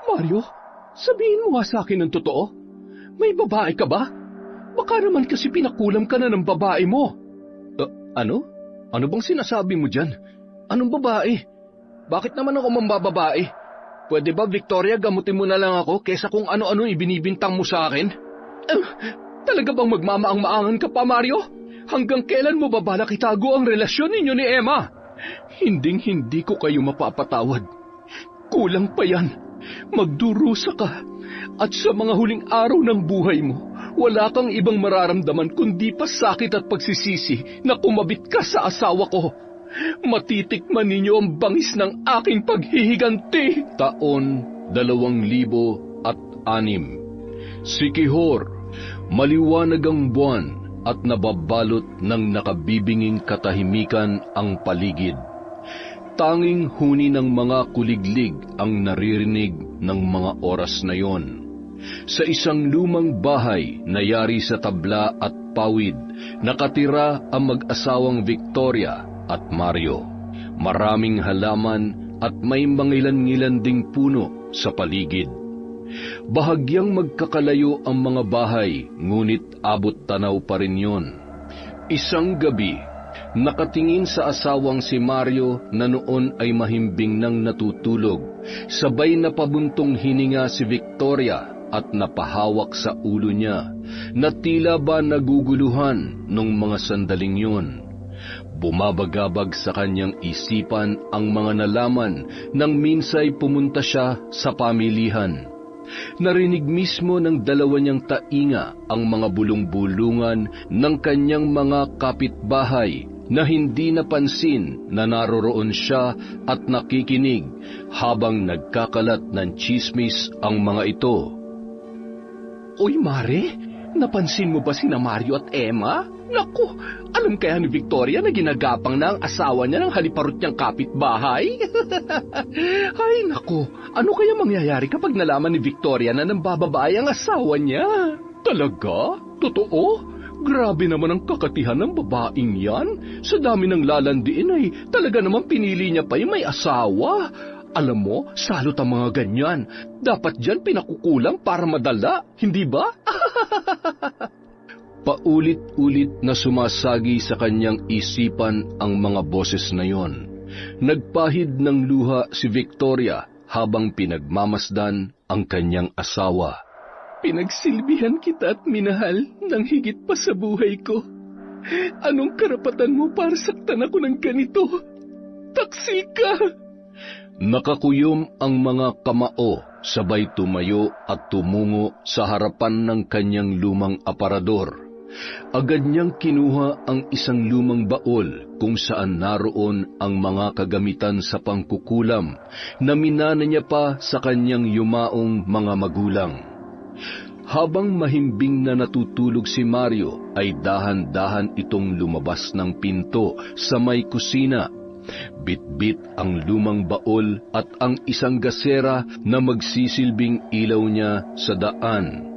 Mario, sabihin mo nga sa akin ng totoo. May babae ka ba? Baka naman kasi pinakulam ka na ng babae mo. Ano? Ano bang sinasabi mo dyan? Anong babae? Bakit naman ako mambababae? Pwede ba, Victoria, gamutin mo na lang ako kesa kung ano-ano ibinibintang mo sa akin? Talaga bang magmamaang-maangan ka pa, Mario? Hanggang kailan mo ba balak itago ang relasyon ninyo ni Emma? Hinding-hindi ko kayo mapapatawad. Kulang pa yan. Magdurusa ka. At sa mga huling araw ng buhay mo, wala kang ibang mararamdaman kundi pasakit at pagsisisi na kumabit ka sa asawa ko. Matitikman ninyo ang bangis ng aking paghihiganti. Taon 2006. Si Quijor, maliwanag ang buwan at nababalot ng nakabibinging katahimikan ang paligid. Tanging huni ng mga kuliglig ang naririnig ng mga oras na yon. Sa isang lumang bahay na yari sa tabla at pawid, nakatira ang mag-asawang Victoria at Mario. Maraming halaman at may mangilan-ngilan ding puno sa paligid. Bahagyang magkakalayo ang mga bahay, ngunit abot tanaw pa rin yon. Isang gabi, nakatingin sa asawang si Mario na noon ay mahimbing nang natutulog, sabay na pabuntong hininga si Victoria at napahawak sa ulo niya, na tila ba naguguluhan nung mga sandaling yun. Bumabagabag sa kanyang isipan ang mga nalaman nang minsay pumunta siya sa pamilihan. Narinig mismo ng dalawa niyang tainga ang mga bulong-bulungan ng kanyang mga kapitbahay na hindi napansin na naroroon siya at nakikinig habang nagkakalat ng tsismis ang mga ito. Uy, Mare, napansin mo ba sina Mario at Emma? Naku, alam kaya ni Victoria na ginagapang na ang asawa niya ng haliparot niyang kapitbahay? Ay, naku, ano kaya mangyayari kapag nalaman ni Victoria na nambababae ang asawa niya? Talaga? Totoo? Grabe naman ang kakatihan ng babaeng yan. Sa dami ng lalandiin ay talaga naman pinili niya pa yung may asawa. Alam mo, salot ang mga ganyan. Dapat dyan pinakukulang para madala, hindi ba? Paulit-ulit na sumasagi sa kanyang isipan ang mga boses na yon. Nagpahid ng luha si Victoria habang pinagmamasdan ang kanyang asawa. Pinagsilbihan kita at minahal ng higit pa sa buhay ko. Anong karapatan mo para saktan ako ng ganito? Taksi ka! Nakakuyom ang mga kamao, sabay tumayo at tumungo sa harapan ng kanyang lumang aparador. Agad niyang kinuha ang isang lumang baol kung saan naroon ang mga kagamitan sa pangkukulam na minana niya pa sa kanyang yumaong mga magulang. Habang mahimbing na natutulog si Mario, ay dahan-dahan itong lumabas ng pinto sa may kusina. Bit-bit ang lumang baol at ang isang gasera na magsisilbing ilaw niya sa daan.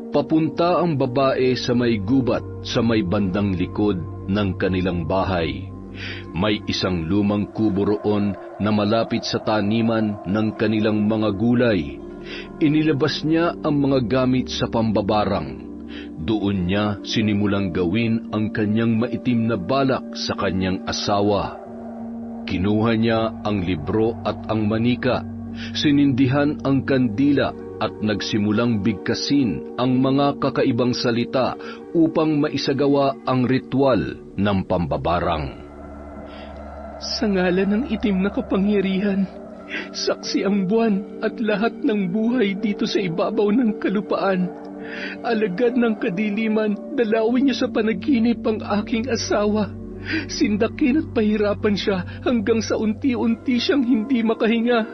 Papunta ang babae sa may gubat sa may bandang likod ng kanilang bahay. May isang lumang kubo roon na malapit sa taniman ng kanilang mga gulay. Inilabas niya ang mga gamit sa pambabarang. Doon niya sinimulang gawin ang kanyang maitim na balak sa kanyang asawa. Kinuha niya ang libro at ang manika, sinindihan ang kandila at nagsimulang bigkasin ang mga kakaibang salita upang maisagawa ang ritual ng pambabarang. Sa ngalan ng itim na kapangyarihan, saksi ang buwan at lahat ng buhay dito sa ibabaw ng kalupaan. Alagad ng kadiliman, dalawin niya sa panaginip ang aking asawa. Sindakin at pahirapan siya hanggang sa unti-unti siyang hindi makahinga.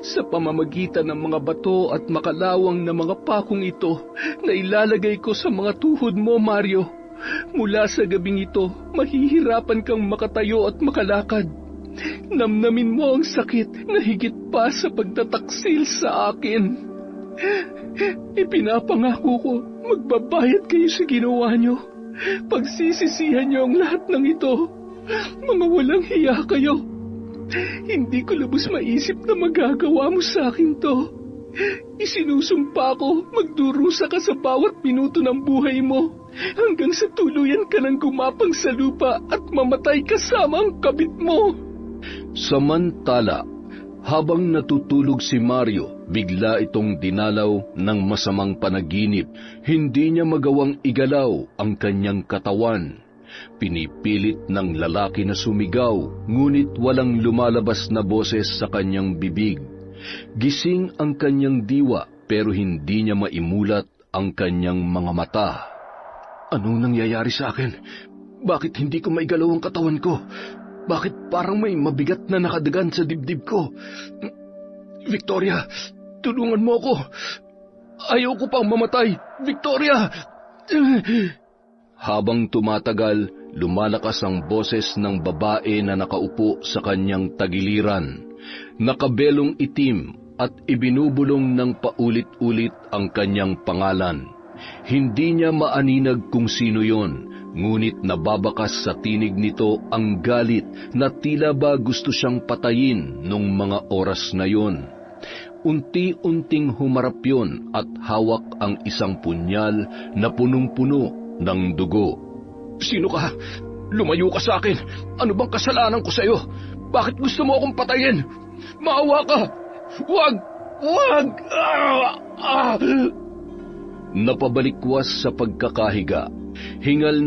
Sa pamamagitan ng mga bato at makalawang na mga pakong ito na ilalagay ko sa mga tuhod mo, Mario. Mula sa gabing ito, mahihirapan kang makatayo at makalakad. Namnamin mo ang sakit na higit pa sa pagtataksil sa akin. Ipinapangako ko, magbabayad kayo sa ginawa niyo. Pagsisisihan niyo ang lahat ng ito. Mga walang hiya kayo. Hindi ko lubos maisip na magagawa mo sa akin to. Isinusumpa ko magdurusa ka sa bawat minuto ng buhay mo hanggang sa tuluyan ka ng gumapang sa lupa at mamatay kasama ang kabit mo. Samantala, habang natutulog si Mario, bigla itong dinalaw ng masamang panaginip. Hindi niya magawang igalaw ang kanyang katawan. Pinipilit ng lalaki na sumigaw, ngunit walang lumalabas na boses sa kanyang bibig. Gising ang kanyang diwa, pero hindi niya maimulat ang kanyang mga mata. Anong nangyayari sa akin? Bakit hindi ko maigalaw ang katawan ko? Bakit parang may mabigat na nakadagan sa dibdib ko? Victoria, tulungan mo ako. Ayaw ko pang mamatay. Victoria! Habang tumatagal, lumalakas ang boses ng babae na nakaupo sa kanyang tagiliran. Nakabelong itim at ibinubulong ng paulit-ulit ang kanyang pangalan. Hindi niya maaninag kung sino yon, ngunit nababakas sa tinig nito ang galit na tila ba gusto siyang patayin nung mga oras na yon. Unti-unting humarap yon at hawak ang isang punyal na punong-puno ng dugo. Sino ka? Lumayo ka sa akin. Ano bang kasalanan ko sa iyo? Bakit gusto mo akong patayin? Maawa ka! Wag! Wag! Napabalikwas sa pagkakahiga. Hingal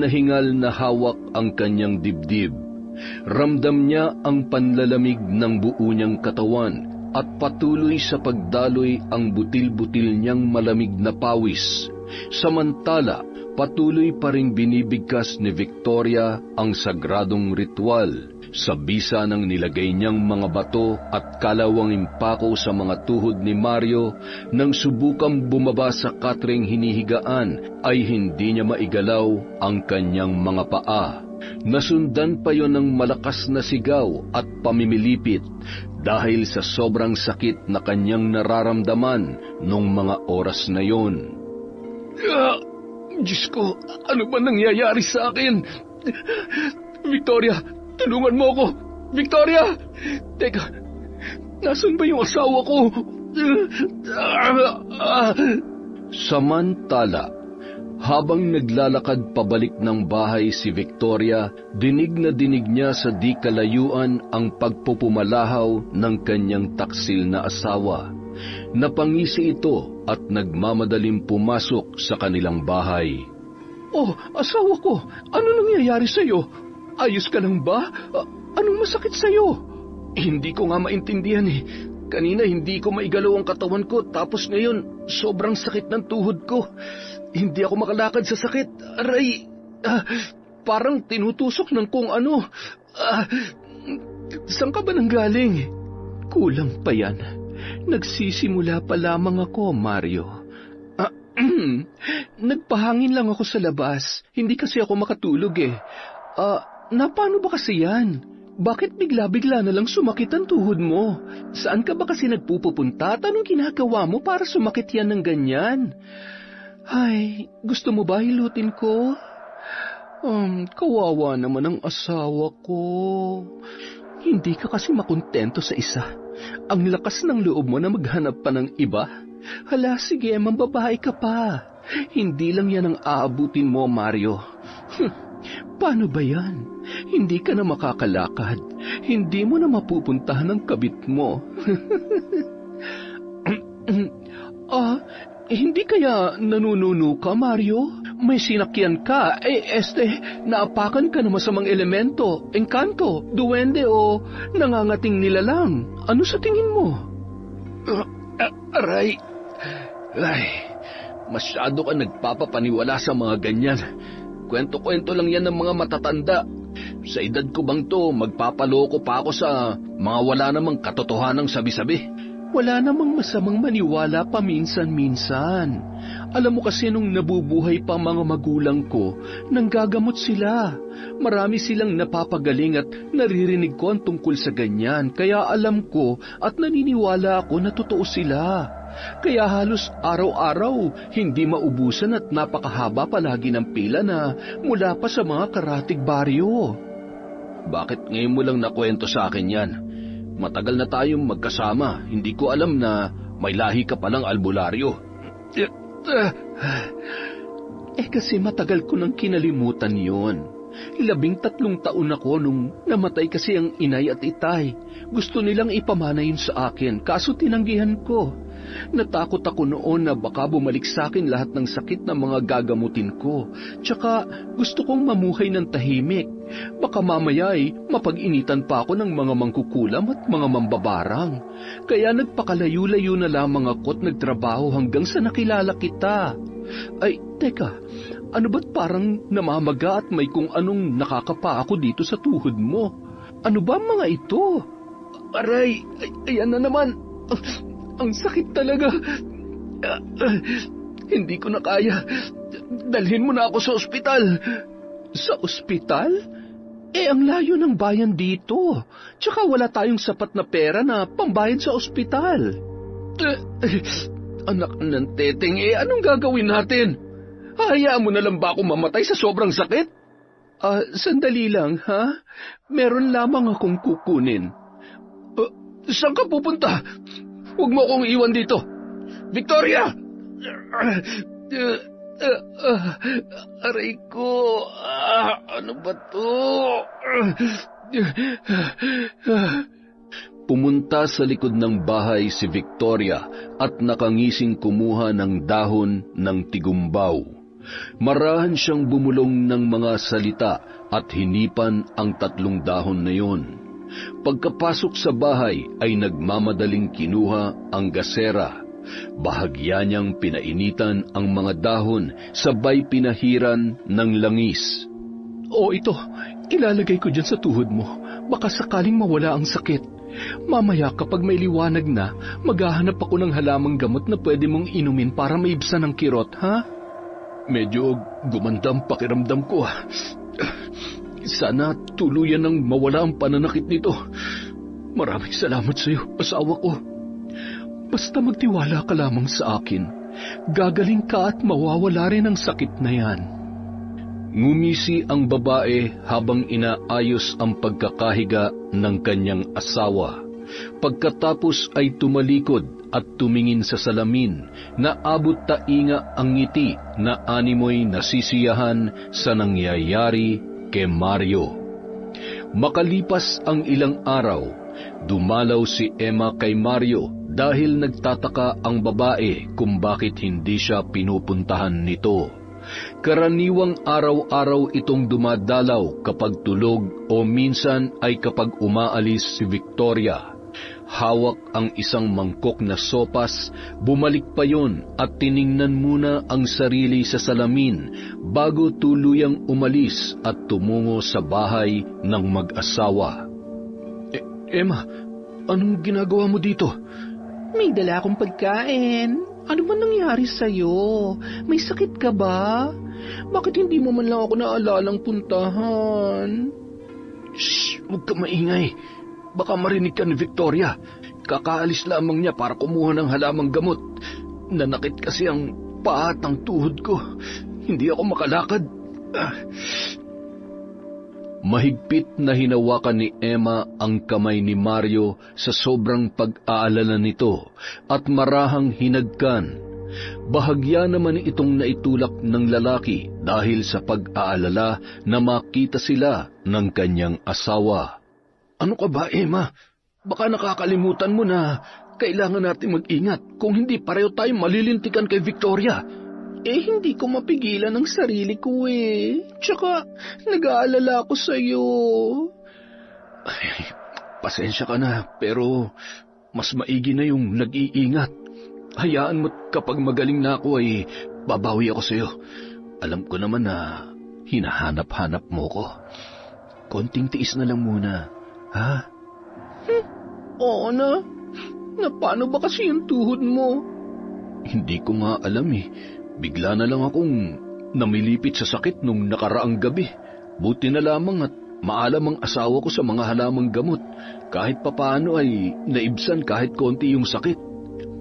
na hawak ang kanyang dibdib. Ramdam niya ang panlalamig ng buo niyang katawan at patuloy sa pagdaloy ang butil-butil niyang malamig na pawis. Samantala, patuloy pa ring binibigkas ni Victoria ang sagradong ritual sa bisa ng nilagay niyang mga bato at kalawang impako sa mga tuhod ni Mario. Nang subukang bumaba sa katring hinihigaan ay hindi niya maigalaw ang kanyang mga paa. Nasundan pa yon ng malakas na sigaw at pamimilipit dahil sa sobrang sakit na kanyang nararamdaman nung mga oras na yon. Diyos ko, ano ba nangyayari sa akin? Victoria, tulungan mo ako! Victoria! Teka, nasan ba yung asawa ko? Samantala, habang naglalakad pabalik ng bahay si Victoria, dinig na dinig niya sa di kalayuan ang pagpupumalahaw ng kanyang taksil na asawa. Napangisi ito at nagmamadaling pumasok sa kanilang bahay. Oh, asawa ko, ano nangyayari sa'yo? Ayos ka lang ba? Anong masakit sa'yo? Hindi ko nga maintindihan eh. Kanina hindi ko maigalaw ang katawan ko, tapos ngayon sobrang sakit ng tuhod ko. Hindi ako makalakad sa sakit. Aray, parang tinutusok ng kung ano. Saan ka ba nanggaling? Kulang pa yan. Nagsisimula pa lamang ako, Mario. Nagpahangin lang ako sa labas. Hindi kasi ako makatulog eh. Paano ba kasi yan? Bakit bigla-bigla na lang sumakit ang tuhod mo? Saan ka ba kasi nagpupunta at anong ginagawa mo para sumakit yan ng ganyan? Ay, gusto mo ba hilutin ko? Kawawa naman ang asawa ko. Hindi ka kasi makontento sa isa. Ang lakas ng loob mo na maghanap pa ng iba. Hala, sige, mambabae ka pa. Hindi lang yan ang aabutin mo, Mario. Paano ba yan? Hindi ka na makakalakad. Hindi mo na mapupuntahan ang kabit mo. Hindi kaya nanununo ka, Mario? May sinakyan ka. Naapakan ka ng masamang elemento, engkanto, duwende o nangangating nilalang. Ano sa tingin mo? Aray. Ay, masyado ka nagpapapaniwala sa mga ganyan. Kwento-kwento lang yan ng mga matatanda. Sa edad ko bang to, magpapaloko pa ako sa mga wala namang katotohanang sabi-sabi? Wala namang masamang maniwala paminsan-minsan. Alam mo kasi nung nabubuhay pa mga magulang ko, nanggagamot sila. Marami silang napapagaling at naririnig ko ang tungkol sa ganyan. Kaya alam ko at naniniwala ako na totoo sila. Kaya halos araw-araw hindi maubusan at napakahaba palagi ng pila na mula pa sa mga karatig baryo. Bakit ngayon mo lang nakwento sa akin yan? Matagal na tayong magkasama. Hindi ko alam na May lahi ka palang albularyo. Kasi matagal ko nang kinalimutan yon. 13 taon ako nung namatay kasi ang inay at itay. Gusto nilang ipamana yun sa akin, kaso tinanggihan ko. Natakot ako noon na baka bumalik sa akin lahat ng sakit na mga gagamutin ko. Tsaka gusto kong mamuhay ng tahimik. Baka mamaya ay mapag-initan pa ako ng mga mangkukulam at mga mambabarang. Kaya nagpakalayo-layo na lamang ako at nagtrabaho hanggang sa nakilala kita. Ay, teka, ano ba't parang namamaga at may kung anong nakakapa ako dito sa tuhod mo? Ano ba mga ito? Aray, ayan na naman. Ang sakit talaga. Hindi ko na kaya. Dalhin mo na ako sa ospital. Sa ospital? Ang layo ng bayan dito. Tsaka wala tayong sapat na pera na pambayad sa ospital. Anak ng teteng, anong gagawin natin? Hayaan mo na lang ba ako mamatay sa sobrang sakit? Sandali lang, ha? Meron lamang akong kukunin. Saan ka pupunta? Huwag mo akong iwan dito. Victoria! Aray ko. Ano ba to? Pumunta sa likod ng bahay si Victoria at nakangising kumuha ng dahon ng tigumbaw. Marahan siyang bumulong ng mga salita at hinipan ang 3 dahon na yon. Pagkapasok sa bahay ay nagmamadaling kinuha ang gasera. Bahagya niyang pinainitan ang mga dahon sabay pinahiran ng langis. Ito, ilalagay ko dyan sa tuhod mo. Baka sakaling mawala ang sakit. Mamaya kapag may liwanag na, maghahanap ako ng halamang gamot na pwede mong inumin para maibsan ang kirot, ha? Medyo gumanda ang pakiramdam ko. Sana tuluyan nang mawala ang pananakit nito. Maraming salamat sa iyo, asawa ko. Basta magtiwala ka lamang sa akin. Gagaling ka at mawawala rin ang sakit na yan. Ngumisi ang babae habang inaayos ang pagkakahiga ng kanyang asawa. Pagkatapos ay tumalikod at tumingin sa salamin na abot tainga ang ngiti na animoy nasisiyahan sa nangyayari kay Mario. Makalipas ang ilang araw, dumalaw si Emma kay Mario dahil nagtataka ang babae kung bakit hindi siya pinupuntahan nito. Karaniwang araw-araw itong dumadalaw kapag tulog o minsan ay kapag umaalis si Victoria. Hawak ang isang mangkok na sopas, bumalik pa yon at tiningnan muna ang sarili sa salamin bago tuluyang umalis at tumungo sa bahay ng mag-asawa. Emma, anong ginagawa mo dito? May dala akong pagkain. Ano ba nangyari sa'yo? May sakit ka ba? Bakit hindi mo man lang ako naalalang puntahan? Shh! Huwag ka maingay. Baka marinig ka ni Victoria. Kakaalis lamang niya para kumuha ng halamang gamot. Nanakit kasi ang paa at ang tuhod ko. Hindi ako makalakad. Mahigpit na hinawakan ni Emma ang kamay ni Mario sa sobrang pag-aalala nito at marahang hinagkan. Bahagya naman itong naitulak ng lalaki dahil sa pag-aalala na makita sila ng kanyang asawa. Ano ka ba, Emma? Baka nakakalimutan mo na kailangan natin mag-ingat. Kung hindi, pareho tayong malilintikan kay Victoria. Hindi ko mapigilan ang sarili ko Tsaka, nag-aalala ako sa'yo. Ay, pasensya ka na, pero mas maigi na yung nag-iingat. Hayaan mo't kapag magaling na ako ay babawi ako sa'yo. Alam ko naman na hinahanap-hanap mo ko. Konting tiis na lang muna, ha? Oo na. Paano ba kasi yung tuhod mo? Hindi ko nga alam Bigla na lang akong namilipit sa sakit nung nakaraang gabi. Buti na lamang at maalam ang asawa ko sa mga halamang gamot. Kahit papaano ay naibsan kahit konti yung sakit.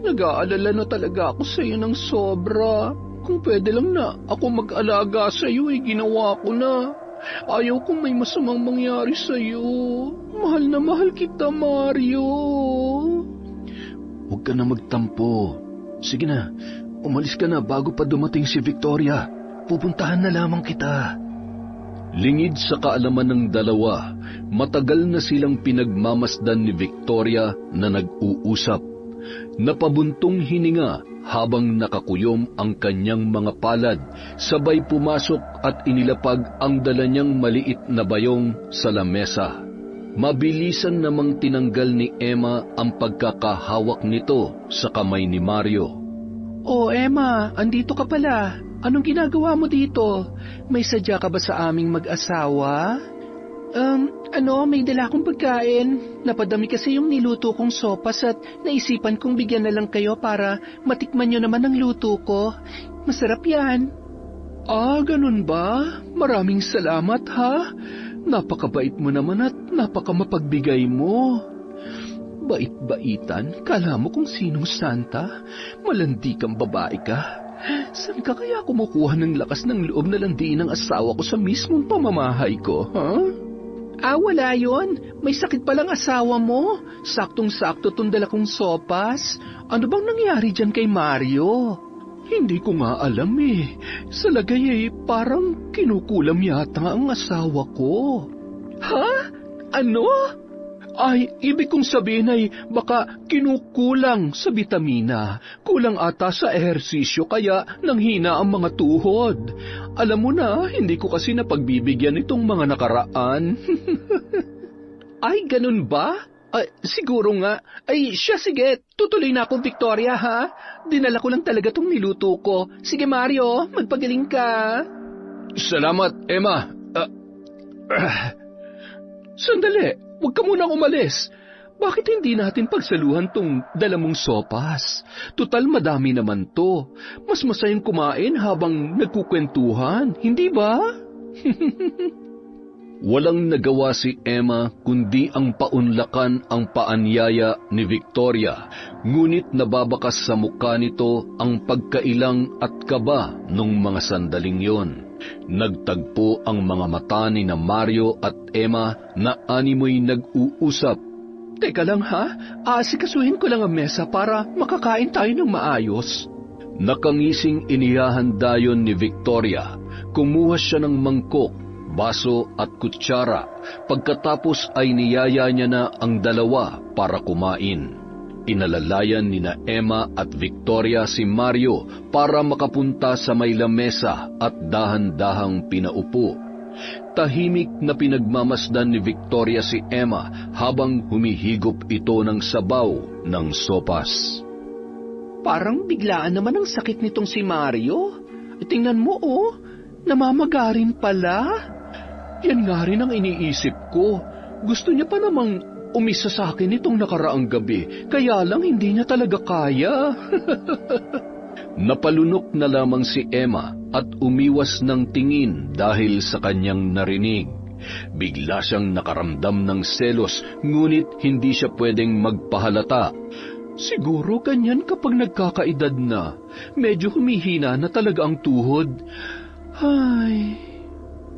Nag-aalala na talaga ako sa iyo ng sobra. Kung pwede lang na ako mag-alaga sa iyo ginawa ko na. Ayaw kong may masamang mangyari sa iyo. Mahal na mahal kita, Mario. Huwag Huwag ka na magtampo. Sige na, umalis ka na bago pa dumating si Victoria. Pupuntahan na lamang kita. Lingid sa kaalaman ng dalawa, matagal na silang pinagmamasdan ni Victoria na nag-uusap. Napabuntong hininga habang nakakuyom ang kanyang mga palad, sabay pumasok at inilapag ang dala niyang maliit na bayong sa lamesa. Mabilisan namang tinanggal ni Emma ang pagkakahawak nito sa kamay ni Mario. Oh, Emma, andito ka pala. Anong ginagawa mo dito? May sadya ka ba sa aming mag-asawa? May dala akong pagkain. Napadami kasi yung niluto kong sopas at naisipan kong bigyan na lang kayo para matikman nyo naman ang luto ko. Masarap yan. Ah, ganun ba? Maraming salamat ha. Napakabait mo naman at napakamapagbigay mo. Bait-baitan? Kala mo kung sinong santa? Malandi kang babae ka. Saan ka kaya kumukuha ng lakas ng loob na landiin ng asawa ko sa mismong pamamahay ko, ha? Wala yon. May sakit palang asawa mo. Saktong-sakto tong dala kong sopas. Ano bang nangyari dyan kay Mario? Hindi ko nga alam eh. Sa lagay parang kinukulam yata ang asawa ko. Ha? Ano? Ay, ibig kong sabihin ay baka kinukulang sa bitamina. Kulang ata sa ehersisyo kaya nanghina ang mga tuhod. Alam mo na, hindi ko kasi napagbibigyan itong mga nakaraan. Ay, ganun ba? Ay, siguro nga. Ay, siya sige. Tutuloy na akong Victoria, ha? Dinala ko lang talaga tong niluto ko. Sige, Mario, magpagaling ka. Salamat, Emma. Sandali. Huwag ka munang umalis. Bakit hindi natin pagsaluhan tong dala mong sopas? Tutal madami naman to. Mas masayang kumain habang nagkukwentuhan, hindi ba? Walang nagawa si Emma kundi ang paunlakan ang paanyaya ni Victoria. Ngunit nababakas sa mukha nito ang pagkailang at kaba nung mga sandaling yon. Nagtagpo ang mga mata ni na Mario at Emma na animoy nag-uusap. Teka lang ha, aasikasuhin ko lang ang mesa para makakain tayo ng maayos. Nakangising inihahanda yon ni Victoria. Kumuha siya ng mangkok, baso at kutsara. Pagkatapos ay niyaya niya na ang dalawa para kumain. Inalalayan ni na Emma at Victoria si Mario para makapunta sa may lamesa at dahan-dahang pinaupo. Tahimik na pinagmamasdan ni Victoria si Emma habang humihigop ito ng sabaw ng sopas. Parang biglaan naman ang sakit nitong si Mario. Tingnan mo namamagarin pala. Yan nga rin ang iniisip ko. Gusto niya pa namang umisa sa akin itong nakaraang gabi, kaya lang hindi niya talaga kaya. Napalunok na lamang si Emma at umiwas ng tingin dahil sa kanyang narinig. Bigla siyang nakaramdam ng selos, ngunit hindi siya pwedeng magpahalata. Siguro ganyan kapag nagkakaedad na. Medyo humihina na talaga ang tuhod. Ay,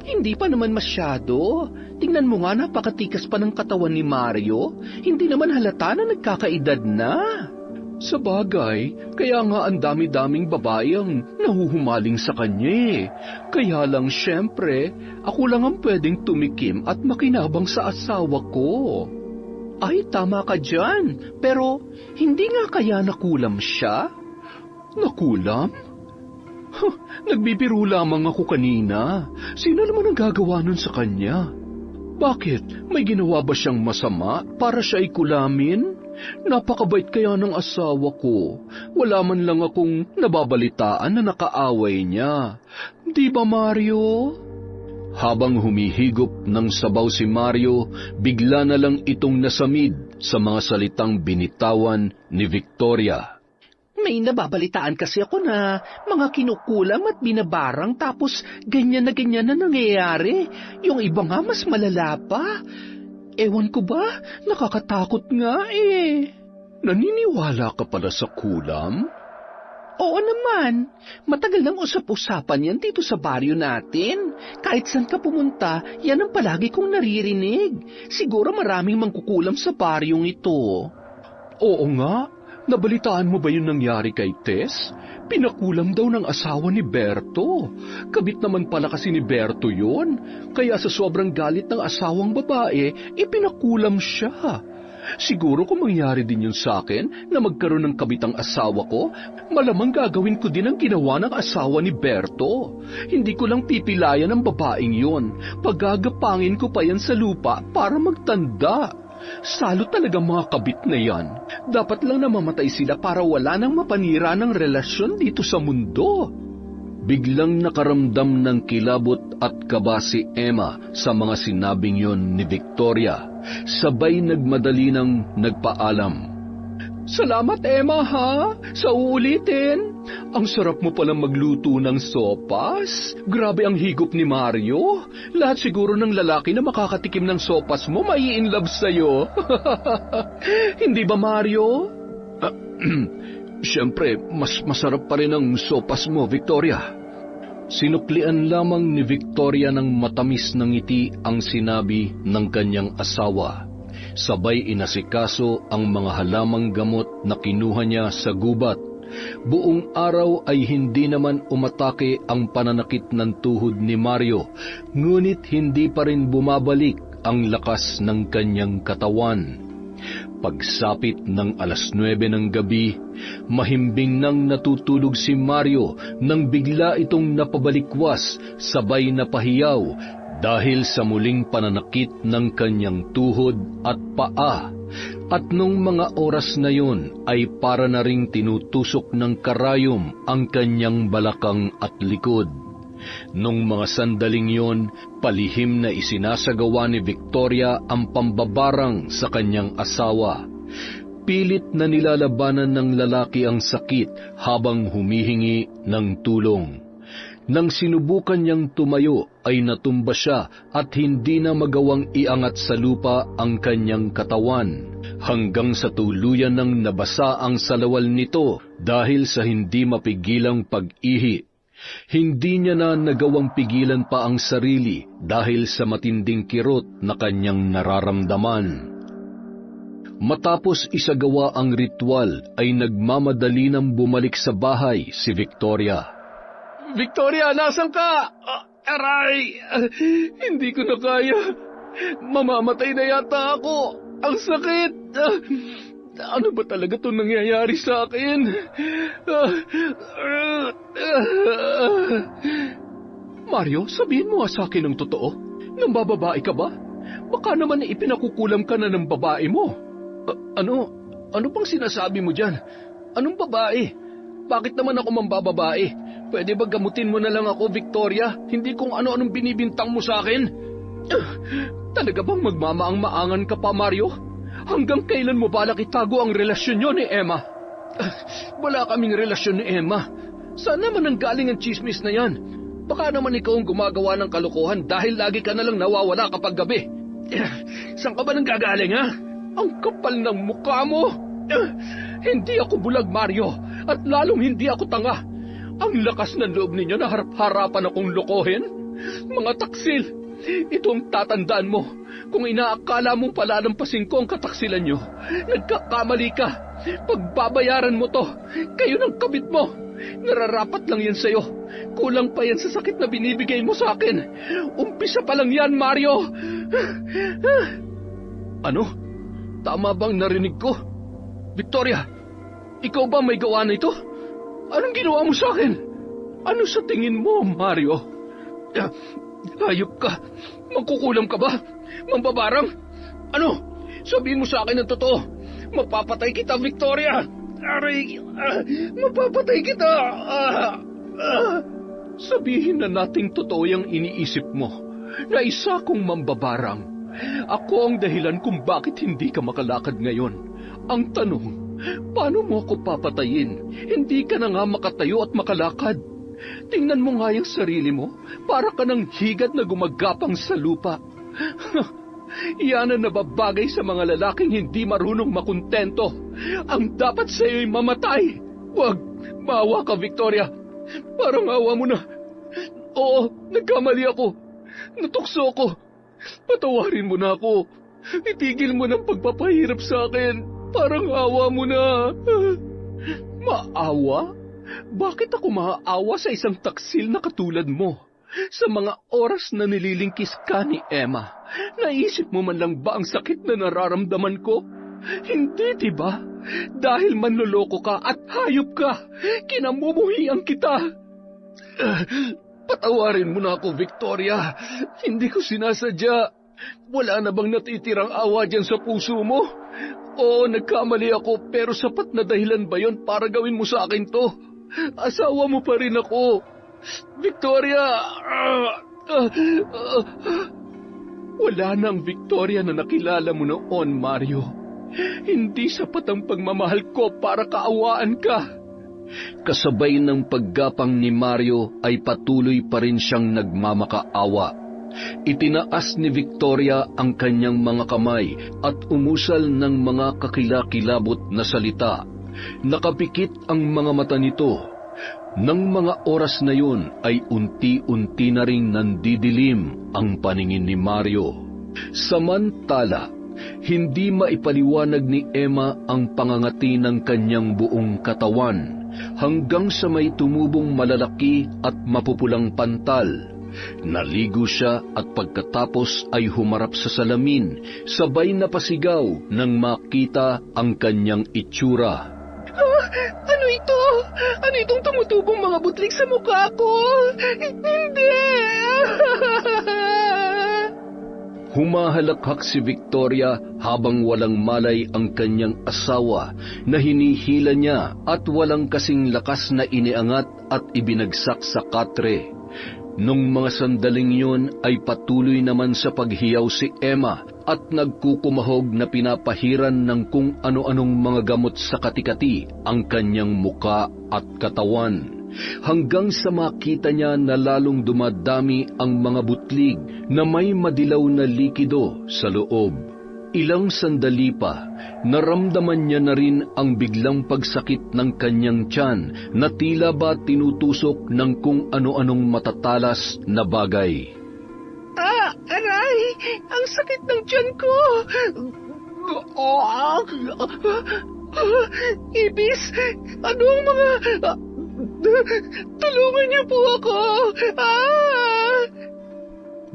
hindi pa naman masyado. Tingnan mo nga, napakatikas pa ng katawan ni Mario. Hindi naman halata na nagkakaedad na. Sa bagay, kaya nga ang dami-daming babae ang nahuhumaling sa kanya. Kaya lang syempre, ako lang ang pwedeng tumikim at makinabang sa asawa ko. Ay, tama ka dyan. Pero hindi nga kaya nakulam siya? Nakulam? Nagbibiro lamang ako kanina. Sino naman ang gagawa nun sa kanya? Bakit? May ginawa ba siyang masama para siya ay kulamin? Napakabait kaya ng asawa ko. Wala man lang akong nababalitaan na nakaaway niya. Di ba, Mario? Habang humihigop ng sabaw si Mario, bigla na lang itong nasamid sa mga salitang binitawan ni Victoria. May nababalitaan kasi ako na mga kinukulam at binabarang tapos ganyan na nangyayari. Yung iba nga mas malala pa. Ewan ko ba, nakakatakot nga eh. Naniniwala ka pala sa kulam? Oo naman. Matagal nang usap-usapan yan dito sa baryo natin. Kahit saan ka pumunta, yan ang palagi kong naririnig. Siguro maraming mangkukulam sa baryong ito. Oo nga. Nabalitaan mo ba yung nangyari kay Tess? Pinakulam daw ng asawa ni Berto. Kabit naman pala kasi ni Berto yun. Kaya sa sobrang galit ng asawang babae, ipinakulam siya. Siguro kung mangyari din yun sa akin na magkaroon ng kabitang asawa ko, malamang gagawin ko din ang ginawa ng asawa ni Berto. Hindi ko lang pipilayan ang babaeng yun. Pagagapangin ko pa yan sa lupa para magtanda. Salo talaga mga kabit na yan. Dapat lang namamatay sila para wala nang mapanira ng relasyon dito sa mundo. Biglang nakaramdam ng kilabot at kaba si Emma sa mga sinabing yon ni Victoria. Sabay nagmadali ng nagpaalam. Salamat, Emma, ha? Sa uulitin. Ang sarap mo palang magluto ng sopas. Grabe ang higop ni Mario. Lahat siguro ng lalaki na makakatikim ng sopas mo mai-inlove sa'yo. Hindi ba, Mario? Siyempre, mas masarap pa rin ang sopas mo, Victoria. Sinuklian lamang ni Victoria ng matamis na ngiti ang sinabi ng kanyang asawa. Sabay inasikaso ang mga halamang gamot na kinuha niya sa gubat. Buong araw ay hindi naman umatake ang pananakit ng tuhod ni Mario, ngunit hindi pa rin bumabalik ang lakas ng kanyang katawan. Pagsapit ng 9:00 ng gabi, mahimbing nang natutulog si Mario nang bigla itong napabalikwas, sabay na pahiyaw dahil sa muling pananakit ng kanyang tuhod at paa. At nung mga oras na yun ay para na ring tinutusok ng karayom ang kanyang balakang at likod. Nung mga sandaling yon, palihim na isinasagawa ni Victoria ang pambabarang sa kanyang asawa. Pilit na nilalabanan ng lalaki ang sakit habang humihingi ng tulong. Nang sinubukan niyang tumayo ay natumba siya at hindi na magawang iangat sa lupa ang kanyang katawan, hanggang sa tuluyan nang nabasa ang salawal nito dahil sa hindi mapigilang pag-ihi. Hindi niya na nagawang pigilan pa ang sarili dahil sa matinding kirot na kanyang nararamdaman. Matapos isagawa ang ritual ay nagmamadali nang bumalik sa bahay si Victoria. Victoria, nasan ka? Aray! Hindi ko na kaya. Mamamatay na yata ako. Ang sakit! Ano ba talaga itong nangyayari sa akin? Mario, sabihin mo nga sa akin ang totoo. Nang bababae ka ba? Baka naman ipinakukulam ka na ng babae mo. Ano? Ano pang sinasabi mo dyan? Anong babae? Bakit naman ako mambababae? Pwede ba gamutin mo na lang ako, Victoria? Hindi kung ano-anong binibintang mo sa akin. Talaga bang magmamaang-maangan ka pa, Mario? Hanggang kailan mo balak itago ang relasyon niyo ni Emma? Wala kaming relasyon ni Emma. Saan naman ang galing ang chismis na yan? Baka naman ikaw ang gumagawa ng kalokohan dahil lagi ka na lang nawawala kapag gabi. Saan ka ba nang gagaling, ha? Ang kapal ng mukha mo! Hindi ako bulag, Mario, at lalong hindi ako tanga. Ang lakas ng loob ninyo na harap-harapan akong lokohin. Mga taksil, ito ang tatandaan mo. Kung inaakala mong palalampasin ko ang kataksilan nyo, nagkakamali ka. Pagbabayaran mo to, kayo ng kabit mo. Nararapat lang yan sa'yo. Kulang pa yan sa sakit na binibigay mo sa akin. Umpisa pa lang yan, Mario. Ano? Tama bang narinig ko? Victoria, ikaw ba may gawa na ito? Anong ginawa mo sa akin? Ano sa tingin mo, Mario? Hayop ka. Magkukulam ka ba? Mambabarang? Ano? Sabihin mo sa akin ang totoo. Mapapatay kita, Victoria. Aray, mapapatay kita. Sabihin na nating totoo yung iniisip mo na isa kong mambabarang. Ako ang dahilan kung bakit hindi ka makalakad ngayon. Ang tanong, paano mo ako papatayin? Hindi ka na nga makatayo at makalakad. Tingnan mo nga yung sarili mo, para ka ng higat na gumagapang sa lupa. Yan ang nababagay sa mga lalaking hindi marunong makontento. Ang dapat sa'yo'y mamatay. Huwag, maawa ka, Victoria. Parang awa mo na. Oo, nagkamali ako. Natukso ako. Patawarin mo na ako. Itigil mo ng pagpapahirap sa akin. Parang awa mo na. Maawa? Bakit ako maaawa sa isang taksil na katulad mo? Sa mga oras na nililingkis ka ni Emma, naisip mo man lang ba ang sakit na nararamdaman ko? Hindi, diba? Dahil manloloko ka at hayop ka, kinamumuhian kita. Patawarin mo na ako, Victoria. Hindi ko sinasadya. Wala na bang natitirang awa dyan sa puso mo? Oo, nagkamali ako, pero sapat na dahilan ba yon para gawin mo sa akin to? Asawa mo pa rin ako. Victoria! Wala na ang Victoria na nakilala mo noon, Mario. Hindi sapat ang pagmamahal ko para kaawaan ka. Kasabay ng paggapang ni Mario ay patuloy pa rin siyang nagmamakaawa. Itinaas ni Victoria ang kanyang mga kamay at umusal ng mga kakilakilabot na salita. Nakapikit ang mga mata nito. Nang mga oras na yun ay unti-unti na ring nandidilim ang paningin ni Mario. Samantala, hindi maipaliwanag ni Emma ang pangangati ng kanyang buong katawan hanggang sa may tumubong malalaki at mapupulang pantal. Naligo siya at pagkatapos ay humarap sa salamin, sabay na pasigaw nang makita ang kanyang itsura. Ano ito? Ano itong tumutubong mga butlik sa mukha ko? Hindi! Humahalakhak si Victoria habang walang malay ang kanyang asawa na hinihila niya at walang kasing lakas na iniangat at ibinagsak sa katre. Nung mga sandaling yun ay patuloy naman sa paghiyaw si Emma at nagkukumahog na pinapahiran ng kung ano-anong mga gamot sa katikati ang kanyang muka at katawan. Hanggang sa makita niya na lalong dumadami ang mga butlig na may madilaw na likido sa loob. Ilang sandali pa, naramdaman niya na rin ang biglang pagsakit ng kanyang tiyan na tila ba tinutusok ng kung ano-anong matatalas na bagay. Aray! Ang sakit ng tiyan ko! Ibis! Ano ang mga... Tulungan niyo po ako!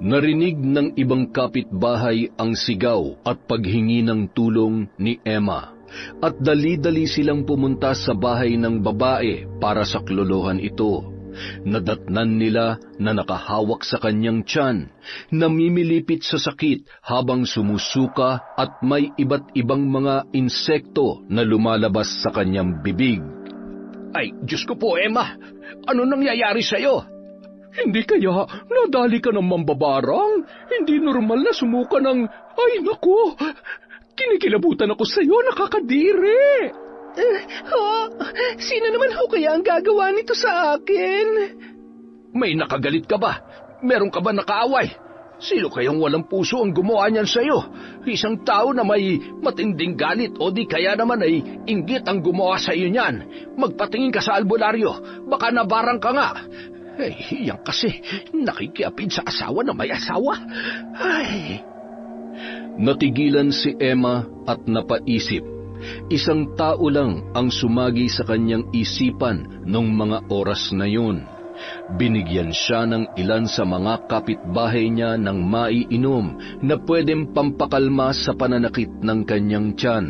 Narinig ng ibang kapitbahay ang sigaw at paghingi ng tulong ni Emma, at dali-dali silang pumunta sa bahay ng babae para saklolohan ito. Nadatnan nila na nakahawak sa kanyang tiyan, namimilipit sa sakit habang sumusuka at may iba't ibang mga insekto na lumalabas sa kanyang bibig. Ay, Diyos ko po, Emma! Ano nangyayari sa'yo? Hindi kaya nadali ka ng mambabarang? Hindi normal na sumuka ng... Ay, naku! Kinikilabutan ako sa'yo, nakakadiri! Sino naman ho kaya ang gagawa nito sa akin? May nakagalit ka ba? Meron ka ba nakaaway? Sino kayang walang puso ang gumawa niyan sa'yo? Isang tao na may matinding galit o di kaya naman ay inggit ang gumawa sa'yo niyan. Magpatingin ka sa albularyo, baka nabarang ka nga. Eh, yan kasi, nakikiapid sa asawa na may asawa. Ay... Natigilan si Emma at napaisip. Isang tao lang ang sumagi sa kanyang isipan nung mga oras na yun. Binigyan siya ng ilan sa mga kapitbahay niya ng maiinom na pwedeng pampakalma sa pananakit ng kanyang tiyan.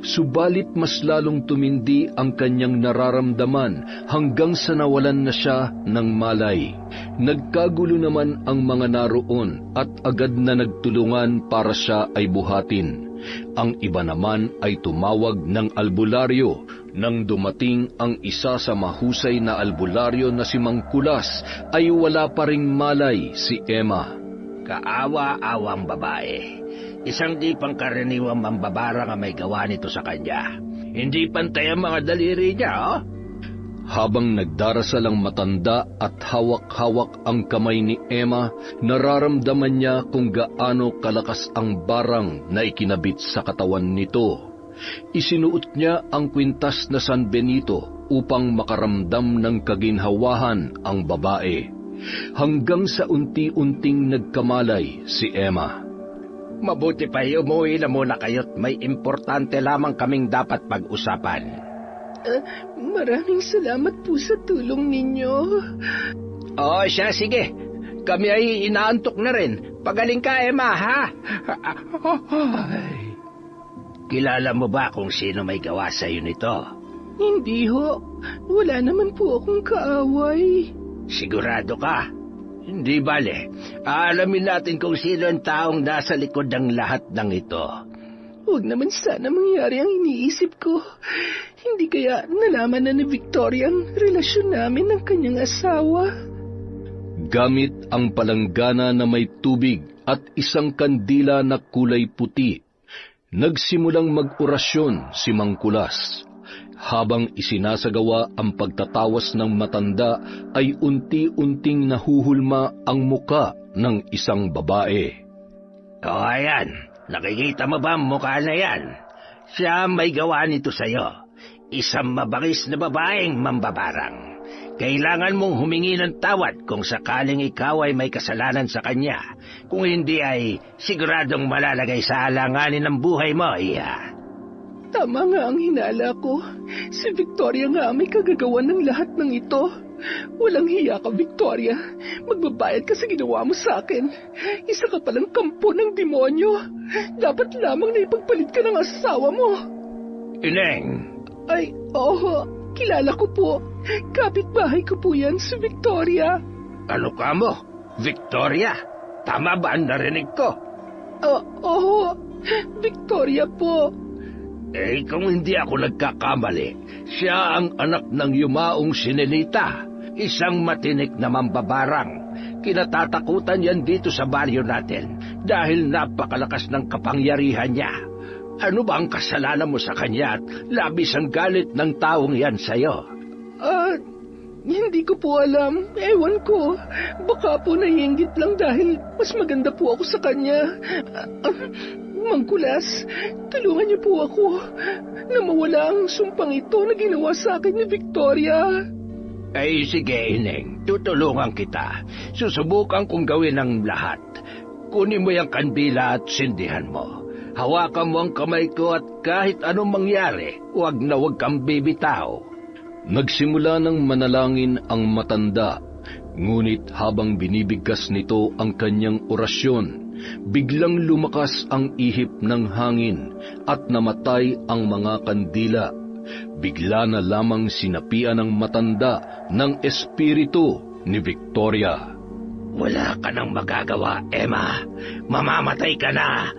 Subalit mas lalong tumindi ang kanyang nararamdaman hanggang sa nawalan na siya ng malay. Nagkagulo naman ang mga naroon at agad na nagtulungan para siya ay buhatin. Ang iba naman ay tumawag ng albularyo. Nang dumating ang isa sa mahusay na albularyo na si Mang Kulas, ay wala pa ring malay si Emma. Kaawa-awang babae. Isang di pangkaraniwang mambabara nga may gawa nito sa kanya. Hindi pantay ang mga daliri niya, oh? Habang nagdarasal ang matanda at hawak-hawak ang kamay ni Emma, nararamdaman niya kung gaano kalakas ang barang na ikinabit sa katawan nito. Isinuot niya ang kwintas na San Benito upang makaramdam ng kaginhawahan ang babae. Hanggang sa unti-unting nagkamalay si Emma. Mabuti pa umuwi na muna kayo't may importante lamang kaming dapat pag-usapan. Maraming salamat po sa tulong ninyo. Oo, siya, sige. Kami ay inaantok na rin. Pagaling ka, Emma, ha? Kilala mo ba kung sino may gawa sa'yo nito? Hindi ho. Wala naman po akong kaaway. Sigurado ka? Hindi bale. Aalamin natin kung sino ang taong nasa likod ng lahat ng ito. Huwag naman sana mangyari ang iniisip ko. Hindi kaya nalaman na ni Victoria ang relasyon namin ng kanyang asawa. Gamit ang palanggana na may tubig at isang kandila na kulay puti, nagsimulang mag-orasyon si Mang Kulas. Habang isinasagawa ang pagtatawas ng matanda ay unti-unting nahuhulma ang muka ng isang babae. O ayan, nakikita mo ba ang mukha na yan? Siya may gawa nito sa'yo. Isang mabangis na babaeng mambabarang. Kailangan mong humingi ng tawad kung sakaling ikaw ay may kasalanan sa kanya. Kung hindi ay siguradong malalagay sa alanganin ng buhay mo, iya. Tama nga ang hinala ko. Si Victoria nga may kagagawan ng lahat ng ito. Walang hiya ka, Victoria. Magbabayad ka sa ginawa mo sa akin. Isa ka palang kampo ng demonyo. Dapat lamang na ipagpalit ka ng asawa mo. Ineng! Ay, oo. Kilala ko po. Kapitbahay ko po yan, si Victoria. Ano ka mo? Victoria? Tama ba ang narinig ko? Oo. Victoria po. Kung hindi ako nagkakamali, siya ang anak ng yumaong sinelita, isang matinik na mambabarang. Kinatatakutan yan dito sa baryo natin dahil napakalakas ng kapangyarihan niya. Ano ba ang kasalanan mo sa kanya at labis ang galit ng taong yan sa'yo? Hindi ko po alam. Ewan ko. Baka po naiinggit lang dahil mas maganda po ako sa kanya. Mang Kulas, tulungan niyo po ako na mawala ang sumpang ito na ginawa sa akin ni Victoria. Ay sige, Ineng. Tutulungan kita. Susubukan kong gawin ang lahat. Kunin mo yung kandila at sindihan mo. Hawakan mo ang kamay ko at kahit anong mangyari, huwag na huwag kang bibitaw. Nagsimula ng manalangin ang matanda, ngunit habang binibigkas nito ang kanyang orasyon, biglang lumakas ang ihip ng hangin at namatay ang mga kandila. Bigla na lamang sinapian ng matanda ng espiritu ni Victoria. Wala ka nang magagawa, Emma. Mamamatay ka na.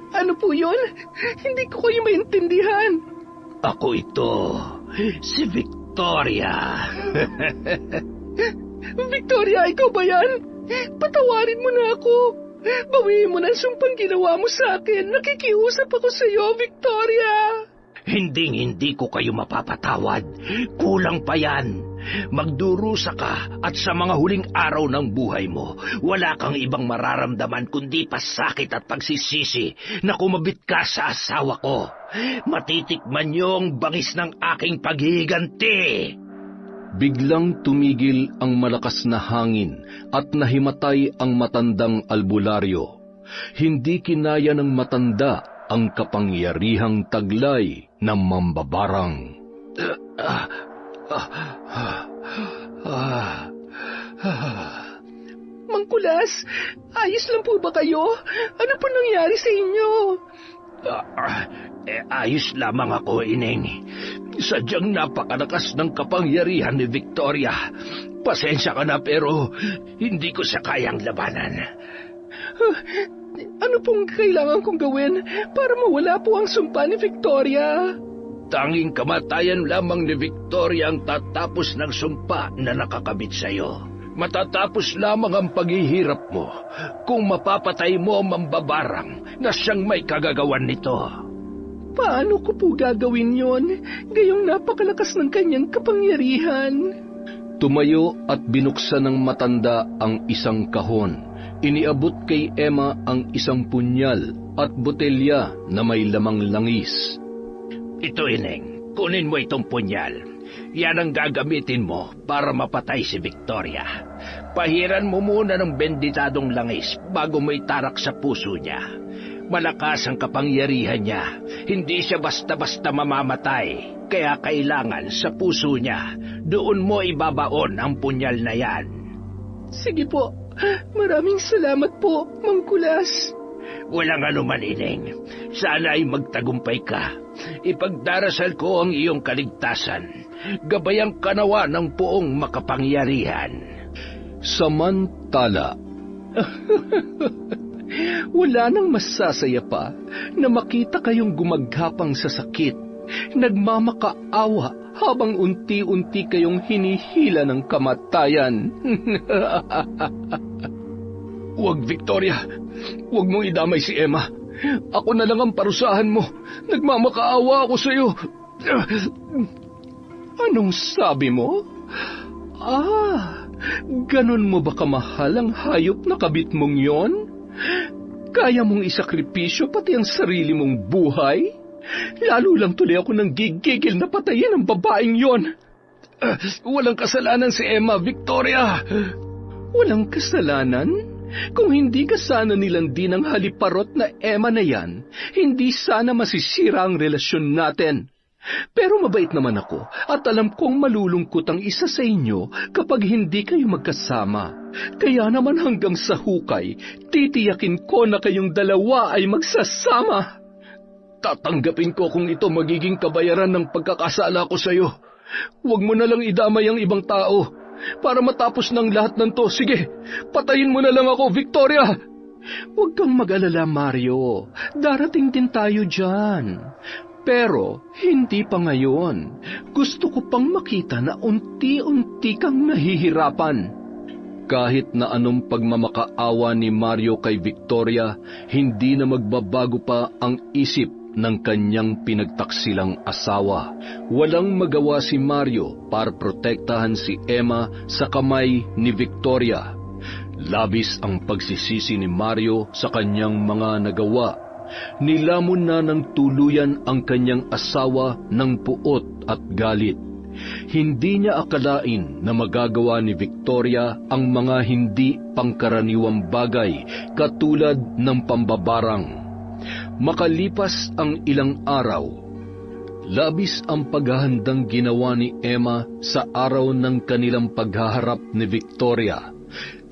Ano po yun? Hindi ko kayo maintindihan. Ako ito, si Victoria. Victoria, ikaw ba yan? Patawarin mo na ako. Bawiin mo na ang sumpang ginawa mo sa akin. Nakikiusap ako sa iyo, Victoria. Hindi ko kayo mapapatawad. Kulang pa yan. Magdurusa ka at sa mga huling araw ng buhay mo, wala kang ibang mararamdaman kundi pasakit at pagsisisi na kumabit ka sa asawa ko. Matitikman niyo ang bangis ng aking paghihiganti. Biglang tumigil ang malakas na hangin at nahimatay ang matandang albularyo. Hindi kinaya ng matanda ang kapangyarihang taglay ng mambabarang. Mang Kulas, ayos lang po ba kayo? Ano po nangyari sa inyo? Ayos lamang ako, Ineng. Sadyang napakalakas ng kapangyarihan ni Victoria. Pasensya ka na pero hindi ko siya kayang labanan. Ano pong kailangan kong gawin para mawala po ang sumpa ni Victoria? Tanging kamatayan lamang ni Victoria ang tatapos ng sumpa na nakakabit sa'yo. Matatapos lamang ang paghihirap mo kung mapapatay mo ang mambabarang na siyang may kagagawan nito. Paano ko po gagawin yon? Gayong napakalakas ng kanyang kapangyarihan. Tumayo at binuksan ng matanda ang isang kahon. Iniabot kay Emma ang isang punyal at botelya na may lamang langis. Ito, Ineng. Kunin mo itong punyal. Yan ang gagamitin mo para mapatay si Victoria. Pahiran mo muna ng benditadong langis bago mo itarak sa puso niya. Malakas ang kapangyarihan niya. Hindi siya basta-basta mamamatay. Kaya kailangan sa puso niya, doon mo ibabaon ang punyal na yan. Sige po. Maraming salamat po, Mang Kulas. Walang anuman, Ineng. Sana ay magtagumpay ka. Ipagdarasal ko ang iyong kaligtasan. Gabayang kanawa ng poong makapangyarihan. Samantala, Wala nang masasaya pa na makita kayong gumaghapang sa sakit, nagmamakaawa habang unti-unti kayong hinihila ng kamatayan. Huwag, Victoria. Huwag mong idamay si Emma. Ako na lang ang parusahan mo. Nagmamakaawa ako sa iyo. Anong sabi mo? Ganun mo ba kamahal ang hayop na kabit mong yon? Kaya mong isakripisyo pati ang sarili mong buhay? Lalo lang tuloy ako nang gigigil na patayin ang babaeng yon. Walang kasalanan si Emma, Victoria. Walang kasalanan? Kung hindi ka sana nilandi ng haliparot na Emma na yan, hindi sana masisira ang relasyon natin. Pero mabait naman ako at alam kong malulungkot ang isa sa inyo kapag hindi kayo magkasama. Kaya naman hanggang sa hukay, titiyakin ko na kayong dalawa ay magsasama. Tatanggapin ko kung ito magiging kabayaran ng pagkakasala ko sa iyo. Huwag mo na lang idamay ang ibang tao. Para matapos ng lahat ng to, sige, patayin mo na lang ako, Victoria! Huwag kang mag-alala, Mario. Darating din tayo dyan. Pero, hindi pa ngayon. Gusto ko pang makita na unti-unti kang nahihirapan. Kahit na anong pagmamakaawa ni Mario kay Victoria, hindi na magbabago pa ang isip ng kanyang pinagtaksilang asawa. Walang magawa si Mario para protektahan si Emma sa kamay ni Victoria. Labis ang pagsisisi ni Mario sa kanyang mga nagawa. Nilamon na ng tuluyan ang kanyang asawa ng puot at galit. Hindi niya akalain na magagawa ni Victoria ang mga hindi pangkaraniwang bagay katulad ng pambabarang. Makalipas ang ilang araw, labis ang paghahandang ginawa ni Emma sa araw ng kanilang paghaharap ni Victoria,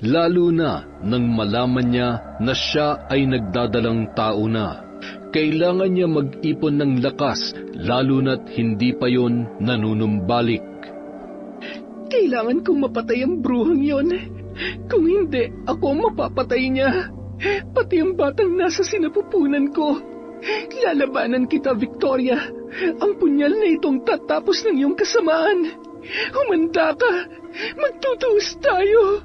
lalo na nang malaman niya na siya ay nagdadalang tao na. Kailangan niya mag-ipon ng lakas, lalo na't hindi pa yon nanunumbalik. Kailangan kong mapatay ang bruhang yon. Kung hindi, ako ang mapapatay niya. Pati ang batang nasa sinapupunan ko. Lalabanan kita, Victoria. Ang punyal na itong tatapos ng iyong kasamaan. Humanda ka. Magtutuos tayo.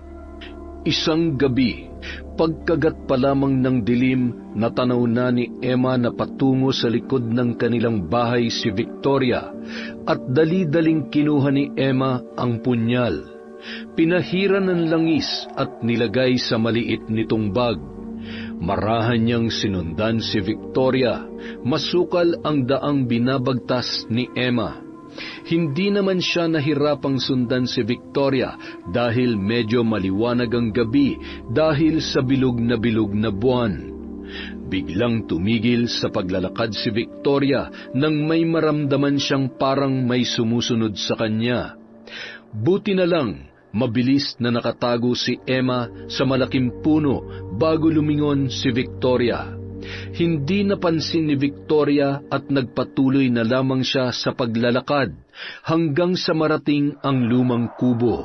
Isang gabi, pagkagat pa lamang ng dilim, natanaw na ni Emma na patungo sa likod ng kanilang bahay si Victoria at dali-daling kinuha ni Emma ang punyal. Pinahiran ng langis at nilagay sa maliit nitong bag. Marahan niyang sinundan si Victoria. Masukal ang daang binabagtas ni Emma. Hindi naman siya nahirapang sundan si Victoria dahil medyo maliwanag ang gabi dahil sa bilog na buwan. Biglang tumigil sa paglalakad si Victoria nang may maramdaman siyang parang may sumusunod sa kanya. Buti na lang, mabilis na nakatago si Emma sa malaking puno bago lumingon si Victoria. Hindi napansin ni Victoria at nagpatuloy na lamang siya sa paglalakad hanggang sa marating ang lumang kubo.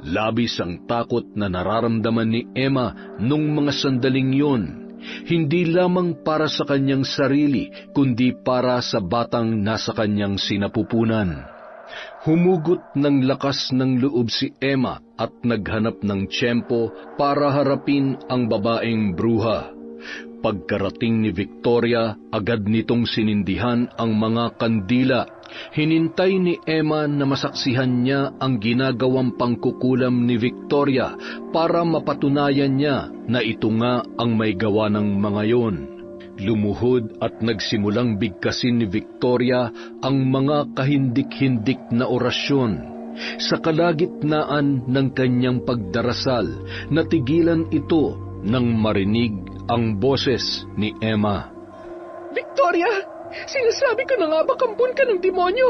Labis ang takot na nararamdaman ni Emma nung mga sandaling yon, hindi lamang para sa kanyang sarili kundi para sa batang nasa kanyang sinapupunan. Humugot ng lakas ng loob si Emma at naghanap ng tiyempo para harapin ang babaeng bruha. Pagkarating ni Victoria, agad nitong sinindihan ang mga kandila. Hinintay ni Emma na masaksihan niya ang ginagawang pangkukulam ni Victoria para mapatunayan niya na ito nga ang may gawa ng mga yon. Lumuhod at nagsimulang bigkasin ni Victoria ang mga kahindik-hindik na orasyon. Sa kalagitnaan ng kanyang pagdarasal, natigilan ito nang marinig ang boses ni Emma. Victoria, sinasabi ko na nga ba kampon ka ng demonyo?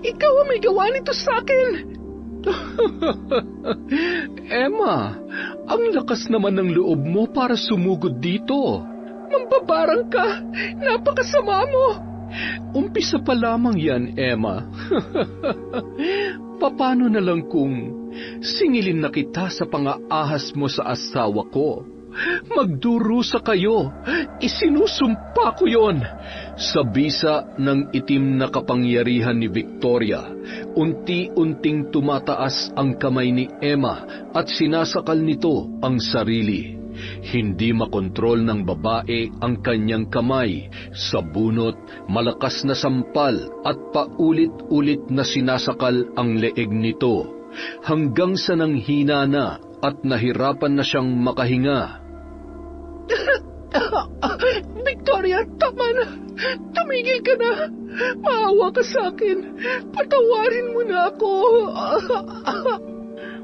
Ikaw ang may gawa nito sa akin. Emma, ang lakas naman ng loob mo para sumugod dito. Mambabarang ka, napakasama mo. Umpisa pa lamang yan, Emma. Paano na lang kung singilin na kita sa pangaahas mo sa asawa ko? Magdurusa kayo. Isinusumpa ko yon. Sa bisa ng itim na kapangyarihan ni Victoria, unti-unting tumataas ang kamay ni Emma at sinasakal nito ang sarili. Hindi makontrol ng babae ang kanyang kamay. Sa bunot, malakas na sampal at paulit-ulit na sinasakal ang leeg nito, hanggang sa nanghina na at nahirapan na siyang makahinga. Victoria, tama na. Tumigil ka na. Maawa ka sa akin. Patawarin mo na ako.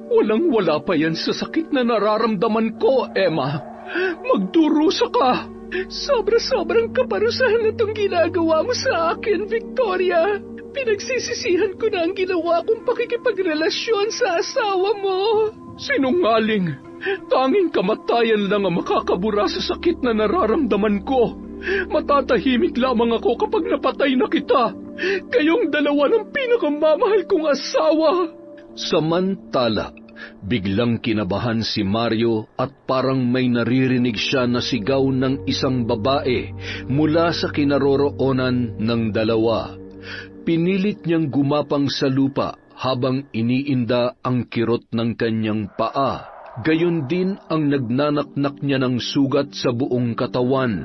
Walang-wala pa yan sa sakit na nararamdaman ko, Emma. Magdurusa ka. Sobrang kaparusahan na itong ginagawa mo sa akin, Victoria. Pinagsisisihan ko na ang ginawa kong pakikipagrelasyon sa asawa mo. Sinungaling. Tanging kamatayan lang ang makakabura sa sakit na nararamdaman ko. Matatahimik lamang ako kapag napatay na kita. Kayong dalawa ng pinakamamahal kong asawa. Samantala, biglang kinabahan si Mario at parang may naririnig siya na sigaw ng isang babae mula sa kinaroroonan ng dalawa. Pinilit niyang gumapang sa lupa habang iniinda ang kirot ng kanyang paa. Gayon din ang nagnanaknak niya ng sugat sa buong katawan.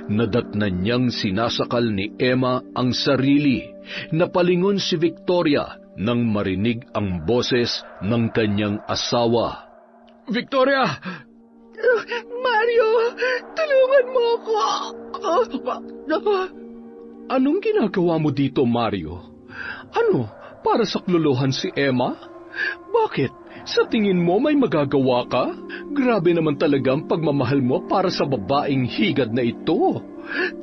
Nadatnan niyang sinasakal ni Emma ang sarili. Napalingon si Victoria nang marinig ang boses ng kanyang asawa. Victoria! Mario, tulungan mo ako. Anong ginagawa mo dito, Mario? Ano, para saklolohan si Emma? Bakit? Sa tingin mo may magagawa ka? Grabe naman talaga ang pagmamahal mo para sa babaeng higad na ito.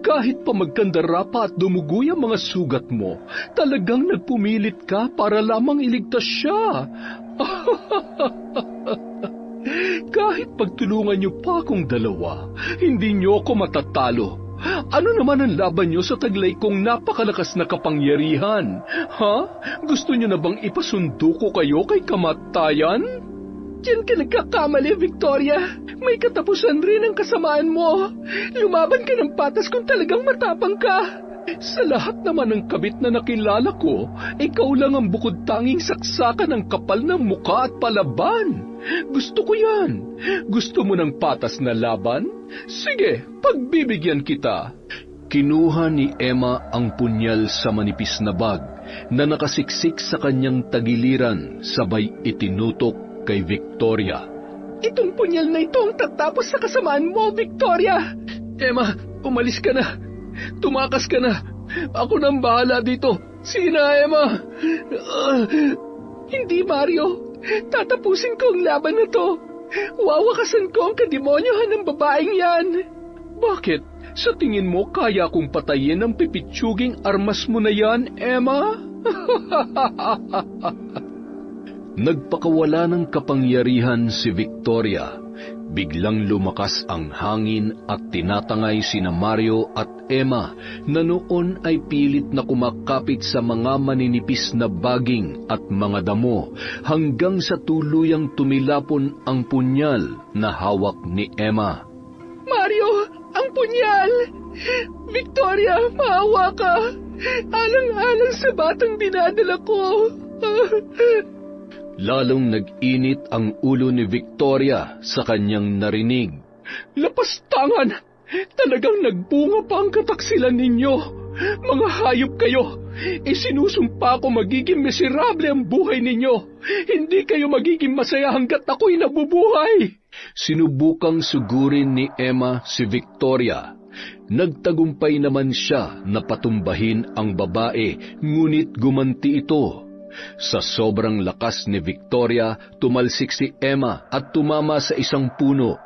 Kahit pa magkandara pa at dumugoy ang mga sugat mo, talagang nagpumilit ka para lamang iligtas siya. Kahit pagtulungan niyo pa akong dalawa, hindi niyo ako matatalo. Ano naman ang laban niyo sa taglay kong napakalakas na kapangyarihan? Ha? Gusto niyo na bang ipasundo ko kayo kay kamatayan? Diyan ka nagkakamali, Victoria. May katapusan rin ang kasamaan mo. Lumaban ka ng patas kung talagang matapang ka. Sa lahat naman ng kabit na nakilala ko, ikaw lang ang bukod tanging saksakan ng kapal ng muka at palaban. Gusto ko yan. Gusto mo ng patas na laban? Sige, pagbibigyan kita. Kinuha ni Emma ang punyal sa manipis na bag na nakasiksik sa kanyang tagiliran, sabay itinutok kay Victoria. Itong punyal na ito ang tatapos sa kasamaan mo, Victoria. Emma, umalis ka na. Tumakas ka na. Ako nang bahala dito. Sina, Emma? Hindi, Mario. Tatapusin ko ang laban na to. Wawakasan ko ang kademonyohan ng babaeng yan. Bakit? Sa tingin mo, kaya kong patayin ang pipitsuging armas mo na yan, Emma? Nagpakawala ng kapangyarihan si Victoria. Biglang lumakas ang hangin at tinatangay sina Mario at Emma na noon ay pilit na kumakapit sa mga maninipis na baging at mga damo hanggang sa tuluyang tumilapon ang punyal na hawak ni Emma. Mario, ang punyal! Victoria, maawa ka! Alang-alang sa batang dinadala ko! Lalong nag-init ang ulo ni Victoria sa kanyang narinig. Lapastangan! Talagang nagbunga pa ang kataksilan ninyo. Mga hayop kayo! Isinusumpa ko magiging miserable ang buhay ninyo. Hindi kayo magiging masaya hanggat ako'y nabubuhay. Sinubukang sugurin ni Emma si Victoria. Nagtagumpay naman siya na patumbahin ang babae, ngunit gumanti ito. Sa sobrang lakas ni Victoria, tumalsik si Emma at tumama sa isang puno,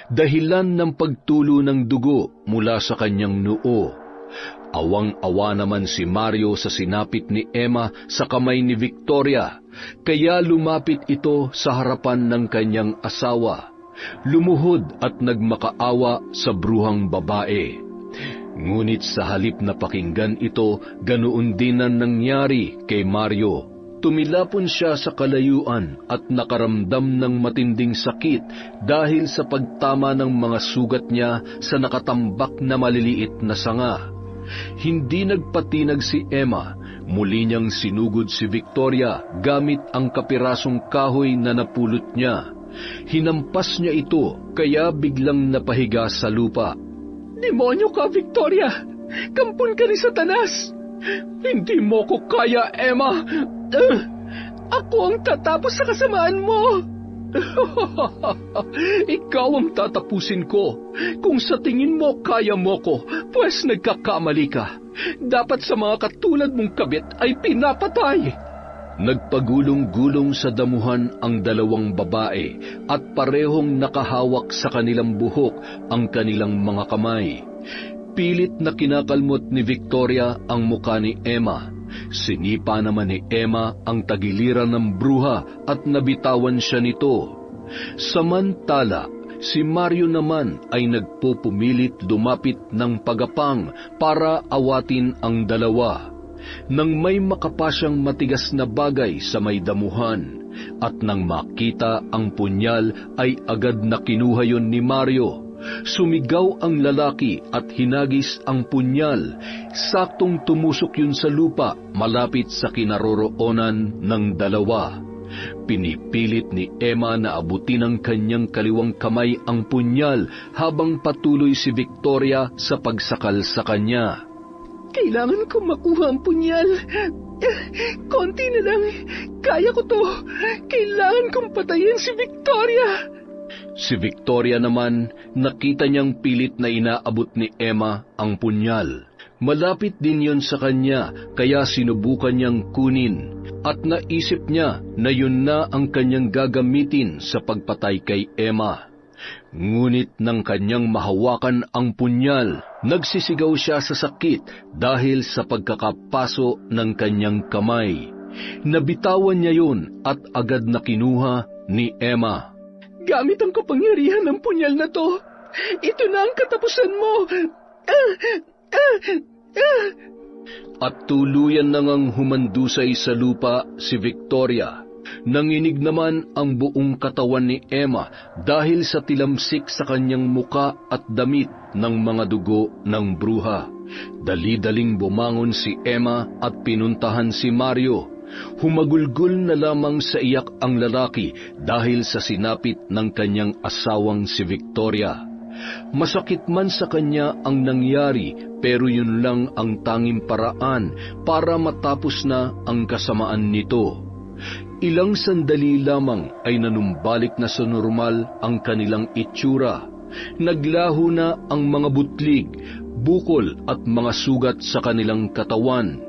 dahilan ng pagtulo ng dugo mula sa kanyang noo. Awang-awa naman si Mario sa sinapit ni Emma sa kamay ni Victoria, kaya lumapit ito sa harapan ng kanyang asawa. Lumuhod at nagmakaawa sa bruhang babae. Ngunit sa halip na pakinggan ito, ganoon din ang nangyari kay Mario. Tumilapon siya sa kalayuan at nakaramdam ng matinding sakit dahil sa pagtama ng mga sugat niya sa nakatambak na maliliit na sanga. Hindi nagpatinag si Emma, muli niyang sinugod si Victoria gamit ang kapirasong kahoy na napulot niya. Hinampas niya ito, kaya biglang napahiga sa lupa. Demonyo ka, Victoria! Kampon ka ni Satanas! Hindi mo ko kaya, Emma! Ako ang tatapos sa kasamaan mo! Ikaw ang tatapusin ko. Kung sa tingin mo kaya mo ko, pues nagkakamali ka. Dapat sa mga katulad mong kabit ay pinapatay. Nagpagulong-gulong sa damuhan ang dalawang babae at parehong nakahawak sa kanilang buhok ang kanilang mga kamay. Pilit na kinakalmot ni Victoria ang muka ni Emma. Sinipa naman ni Emma ang tagiliran ng bruha at nabitawan siya nito. Samantala, si Mario naman ay nagpupumilit lumapit ng pagapang para awatin ang dalawa. Nang may makapasyang matigas na bagay sa may damuhan, at nang makita ang punyal ay agad na kinuha yon ni Mario. Sumigaw ang lalaki at hinagis ang punyal. Saktong tumusok yun sa lupa malapit sa kinaroroonan ng dalawa. Pinipilit ni Emma na abutin ng kanyang kaliwang kamay ang punyal habang patuloy si Victoria sa pagsakal sa kanya. Kailangan ko makuha ang punyal. Konti na lang. Kaya ko to. Kailangan kong patayin si Victoria. Si Victoria naman, nakita niyang pilit na inaabot ni Emma ang punyal. Malapit din yon sa kanya, kaya sinubukan niyang kunin. At naisip niya na yun na ang kanyang gagamitin sa pagpatay kay Emma. Ngunit nang kanyang mahawakan ang punyal, nagsisigaw siya sa sakit dahil sa pagkakapaso ng kanyang kamay. Nabitawan niya yun at agad na kinuha ni Emma. Gamit ang kapangyarihan ng punyal na to, ito na ang katapusan mo. At tuluyan na ngang humandusay sa lupa si Victoria. Nanginig naman ang buong katawan ni Emma dahil sa tilamsik sa kanyang muka at damit ng mga dugo ng bruha. Dali-daling bumangon si Emma at pinuntahan si Mario. Humagulgol na lamang sa iyak ang lalaki dahil sa sinapit ng kanyang asawang si Victoria. Masakit man sa kanya ang nangyari, pero yun lang ang tanging paraan para matapos na ang kasamaan nito. Ilang sandali lamang ay nanumbalik na sa normal ang kanilang itsura. Naglaho na ang mga butlig, bukol at mga sugat sa kanilang katawan.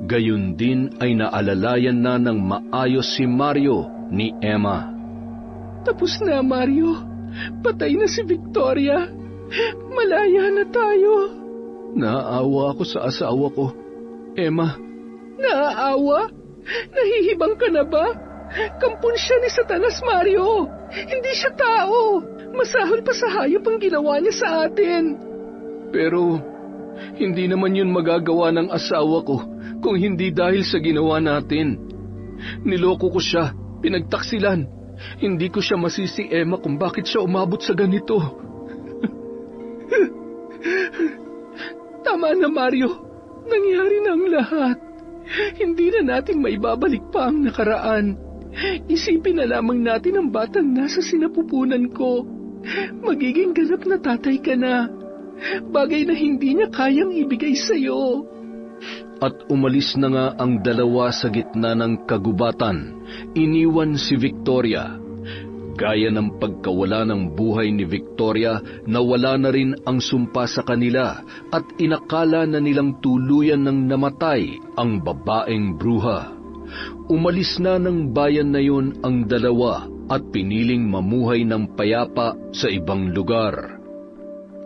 Gayon din ay naalalayan na ng maayos si Mario ni Emma. Tapos na, Mario. Patay na si Victoria. Malaya na tayo. Naaawa ako sa asawa ko, Emma. Naaawa? Nahihibang ka na ba? Kampon siya ni Satanas, Mario. Hindi siya tao. Masahol pa sa hayop ang ginawa niya sa atin. Pero hindi naman yun magagawa ng asawa ko kung hindi dahil sa ginawa natin. Niloko ko siya, pinagtaksilan. Hindi ko siya masisi, Emma, kung bakit siya umabot sa ganito. Tama na, Mario. Nangyari na ang lahat. Hindi na natin maibabalik pa ang nakaraan. Isipin na lamang natin ang batang nasa sinapupunan ko. Magiging ganap na tatay ka na. Bagay na hindi niya kayang ibigay sa'yo. At umalis na nga ang dalawa sa gitna ng kagubatan. Iniwan si Victoria. Gaya ng pagkawala ng buhay ni Victoria, nawala na rin ang sumpa sa kanila at inakala na nilang tuluyan ng namatay ang babaeng bruha. Umalis na ng bayan na yun ang dalawa at piniling mamuhay ng payapa sa ibang lugar.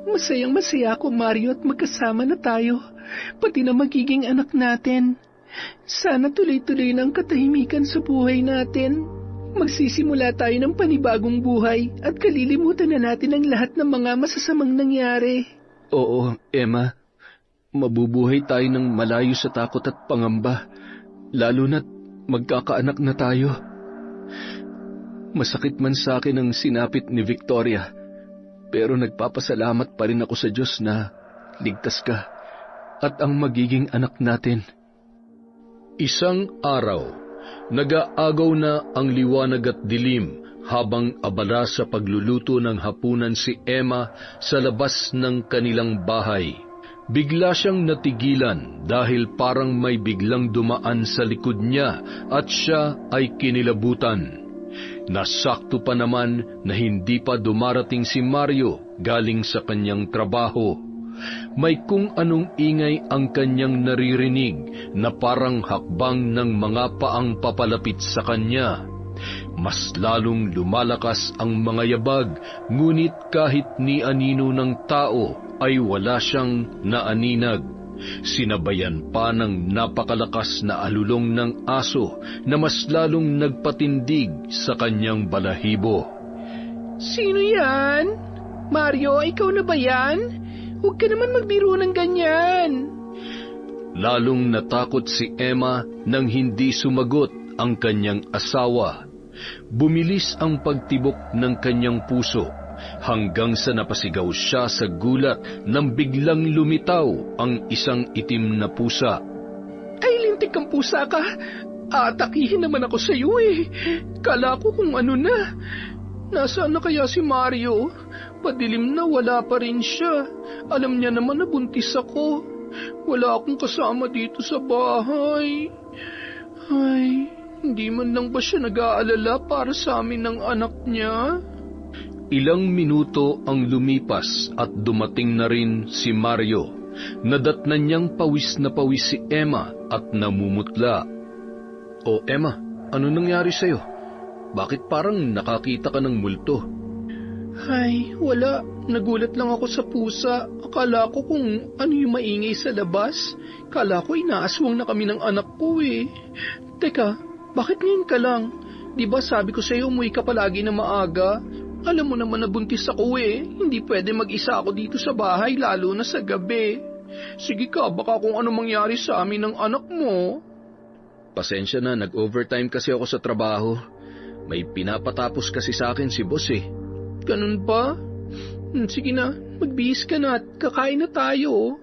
Masayang-masaya ako, Mario, at magkasama na tayo, pati na magiging anak natin. Sana tuloy-tuloy ng katahimikan sa buhay natin. Magsisimula tayo ng panibagong buhay at kalilimutan na natin ang lahat ng mga masasamang nangyari. Oo, Emma. Mabubuhay tayo ng malayo sa takot at pangamba, lalo na't magkakaanak na tayo. Masakit man sa akin ang sinapit ni Victoria, pero nagpapasalamat pa rin ako sa Diyos na ligtas ka at ang magiging anak natin. Isang araw, nag-aagaw na ang liwanag at dilim habang abala sa pagluluto ng hapunan si Emma sa labas ng kanilang bahay. Bigla siyang natigilan dahil parang may biglang dumaan sa likod niya at siya ay kinilabutan. Nasakto pa naman na hindi pa dumarating si Mario galing sa kanyang trabaho. May kung anong ingay ang kanyang naririnig na parang hakbang ng mga paang papalapit sa kanya. Mas lalong lumalakas ang mga yabag, ngunit kahit ni anino ng tao ay wala siyang naaninag. Sinabayan pa ng napakalakas na alulong ng aso na mas lalong nagpatindig sa kanyang balahibo. Sino yan? Mario, ikaw na ba yan? Huwag ka naman magbiro ng ganyan. Lalong natakot si Emma nang hindi sumagot ang kanyang asawa. Bumilis ang pagtibok ng kanyang puso hanggang sa napasigaw siya sa gulat nang biglang lumitaw ang isang itim na pusa. Ay, lintik kang pusa ka. Atakihin naman ako sa iyo eh. Kala ko kung ano na. Nasaan na kaya si Mario? Padilim na, wala pa rin siya. Alam niya naman na buntis ako. Wala akong kasama dito sa bahay. Ay, hindi man lang ba siya nag-aalala para sa amin ng anak niya? Ilang minuto ang lumipas at dumating na rin si Mario. Nadatnan niyang pawis na pawis si Emma at namumutla. O Emma, ano nangyari sa'yo? Bakit parang nakakita ka ng multo? Ay, wala. Nagulat lang ako sa pusa. Akala ko kung ano yung maingay sa labas. Akala ko inaaswang na kami ng anak ko eh. Teka, bakit ngayon ka lang? Di ba sabi ko sa'yo umuwi ka palagi na maaga? Alam mo naman na buntis ako eh. Hindi pwede mag-isa ako dito sa bahay lalo na sa gabi. Sige ka, baka kung ano mangyari sa amin ng anak mo. Pasensya na, nag-overtime kasi ako sa trabaho. May pinapatapos kasi sa akin si boss eh. Ganun ba? Sige na, magbihis ka na at kakain na tayo.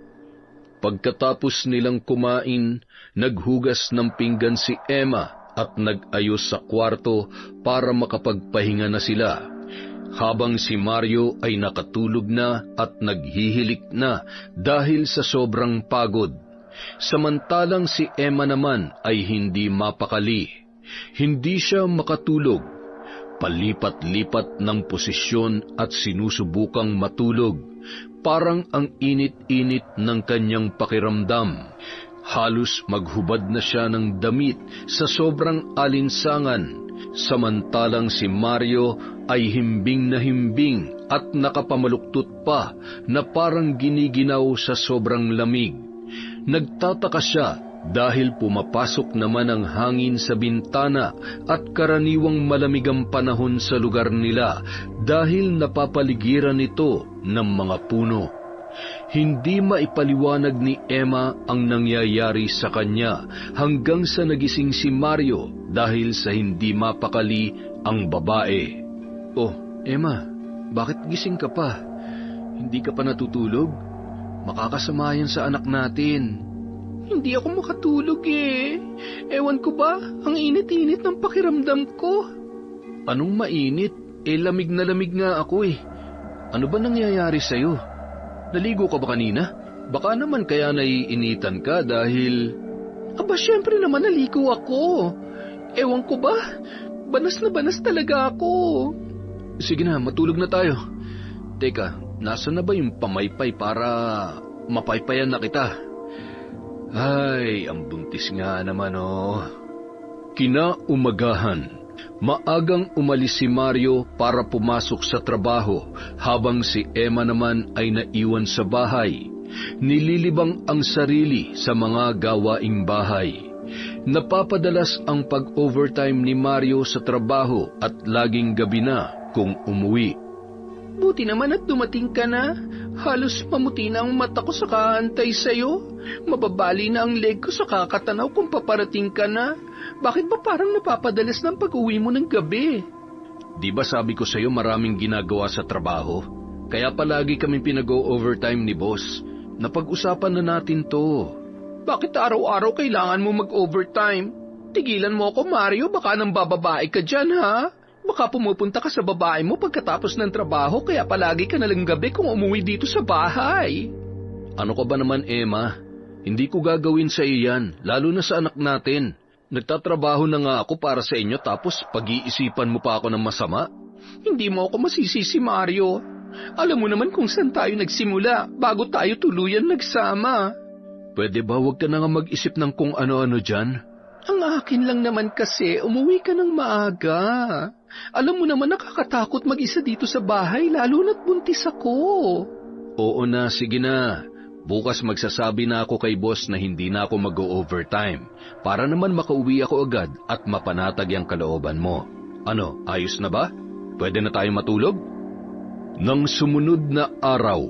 Pagkatapos nilang kumain, naghugas ng pinggan si Emma at nag-ayos sa kwarto para makapagpahinga na sila. Habang si Mario ay nakatulog na at naghihilik na dahil sa sobrang pagod. Samantalang si Emma naman ay hindi mapakali. Hindi siya makatulog. Palipat-lipat ng posisyon at sinusubukang matulog. Parang ang init-init ng kanyang pakiramdam. Halos maghubad na siya ng damit sa sobrang alinsangan. Samantalang si Mario ay himbing na himbing at nakapamaluktot pa na parang giniginaw sa sobrang lamig. Nagtataka siya dahil pumapasok naman ang hangin sa bintana at karaniwang malamig ang panahon sa lugar nila dahil napapaligiran ito ng mga puno. Hindi maipaliwanag ni Emma ang nangyayari sa kanya hanggang sa nagising si Mario dahil sa hindi mapakali ang babae. Oh, Emma, bakit gising ka pa? Hindi ka pa natutulog? Makakasama yan sa anak natin. Hindi ako makatulog eh. Ewan ko ba, ang init-init ng pakiramdam ko. Anong mainit? Lamig na lamig nga ako eh. Ano ba nangyayari sa'yo? Naligo ka ba kanina? Baka naman kaya naiinitan ka dahil... Aba, syempre naman naligo ako. Ewan ko ba, banas na banas talaga ako. Sige na, matulog na tayo. Teka, nasa na ba yung pamaypay para mapaypayan na kita? Ay, ang buntis nga naman oh. Kinaumagahan, maagang umalis si Mario para pumasok sa trabaho habang si Emma naman ay naiwan sa bahay. Nililibang ang sarili sa mga gawaing bahay. Napapadalas ang pag-overtime ni Mario sa trabaho at laging gabi na kung umuwi. Buti naman at dumating ka na. Halos mamuti na ang mata ko sa kaantay sa'yo. Mababali na ang leg ko sa kakatanaw kung paparating ka na. Bakit ba parang napapadalas ng pag-uwi mo ng gabi? Di ba sabi ko sa'yo maraming ginagawa sa trabaho? Kaya palagi kami pinag-o-overtime ni boss. Napag-usapan na natin to. Bakit araw-araw kailangan mo mag-overtime? Tigilan mo ako, Mario. Baka nang bababae ka dyan, ha? Baka pumupunta ka sa babae mo pagkatapos ng trabaho kaya palagi ka nalang gabi kung umuwi dito sa bahay. Ano ka ba naman, Emma? Hindi ko gagawin sa iyo yan, lalo na sa anak natin. Nagtatrabaho na nga ako para sa inyo tapos pag-iisipan mo pa ako ng masama? Hindi mo ako masisisi, Mario. Alam mo naman kung saan tayo nagsimula bago tayo tuluyan nagsama. Pwede ba wag ka na nga mag-isip ng kung ano-ano dyan? Ang akin lang naman kasi, umuwi ka ng maaga. Alam mo naman nakakatakot mag-isa dito sa bahay, lalo na't buntis ako. Oo na, sige na. Bukas magsasabi na ako kay boss na hindi na ako mag-o-overtime para naman makauwi ako agad at mapanatag ang kalooban mo. Ano, ayos na ba? Pwede na tayo matulog? Nang sumunod na araw,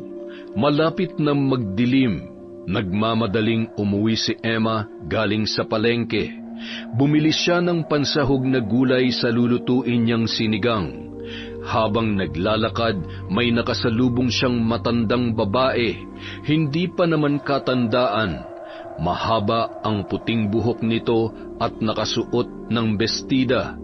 malapit na magdilim, nagmamadaling umuwi si Emma galing sa palengke. Bumili siya ng pansahog na gulay sa lulutuin niyang sinigang. Habang naglalakad, may nakasalubong siyang matandang babae. Hindi pa naman katandaan. Mahaba ang puting buhok nito at nakasuot ng bestida.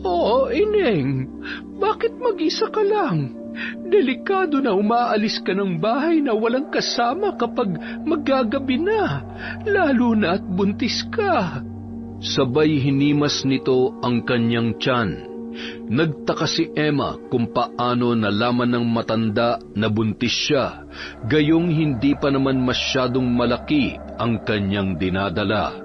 Oo, Ineng. Bakit mag-isa ka lang? Delikado na umaalis ka ng bahay na walang kasama kapag magagabi na, lalo na at buntis ka. Sabay hinimas nito ang kanyang tiyan. Nagtaka si Emma kung paano nalaman ng matanda na buntis siya, gayong hindi pa naman masyadong malaki ang kanyang dinadala.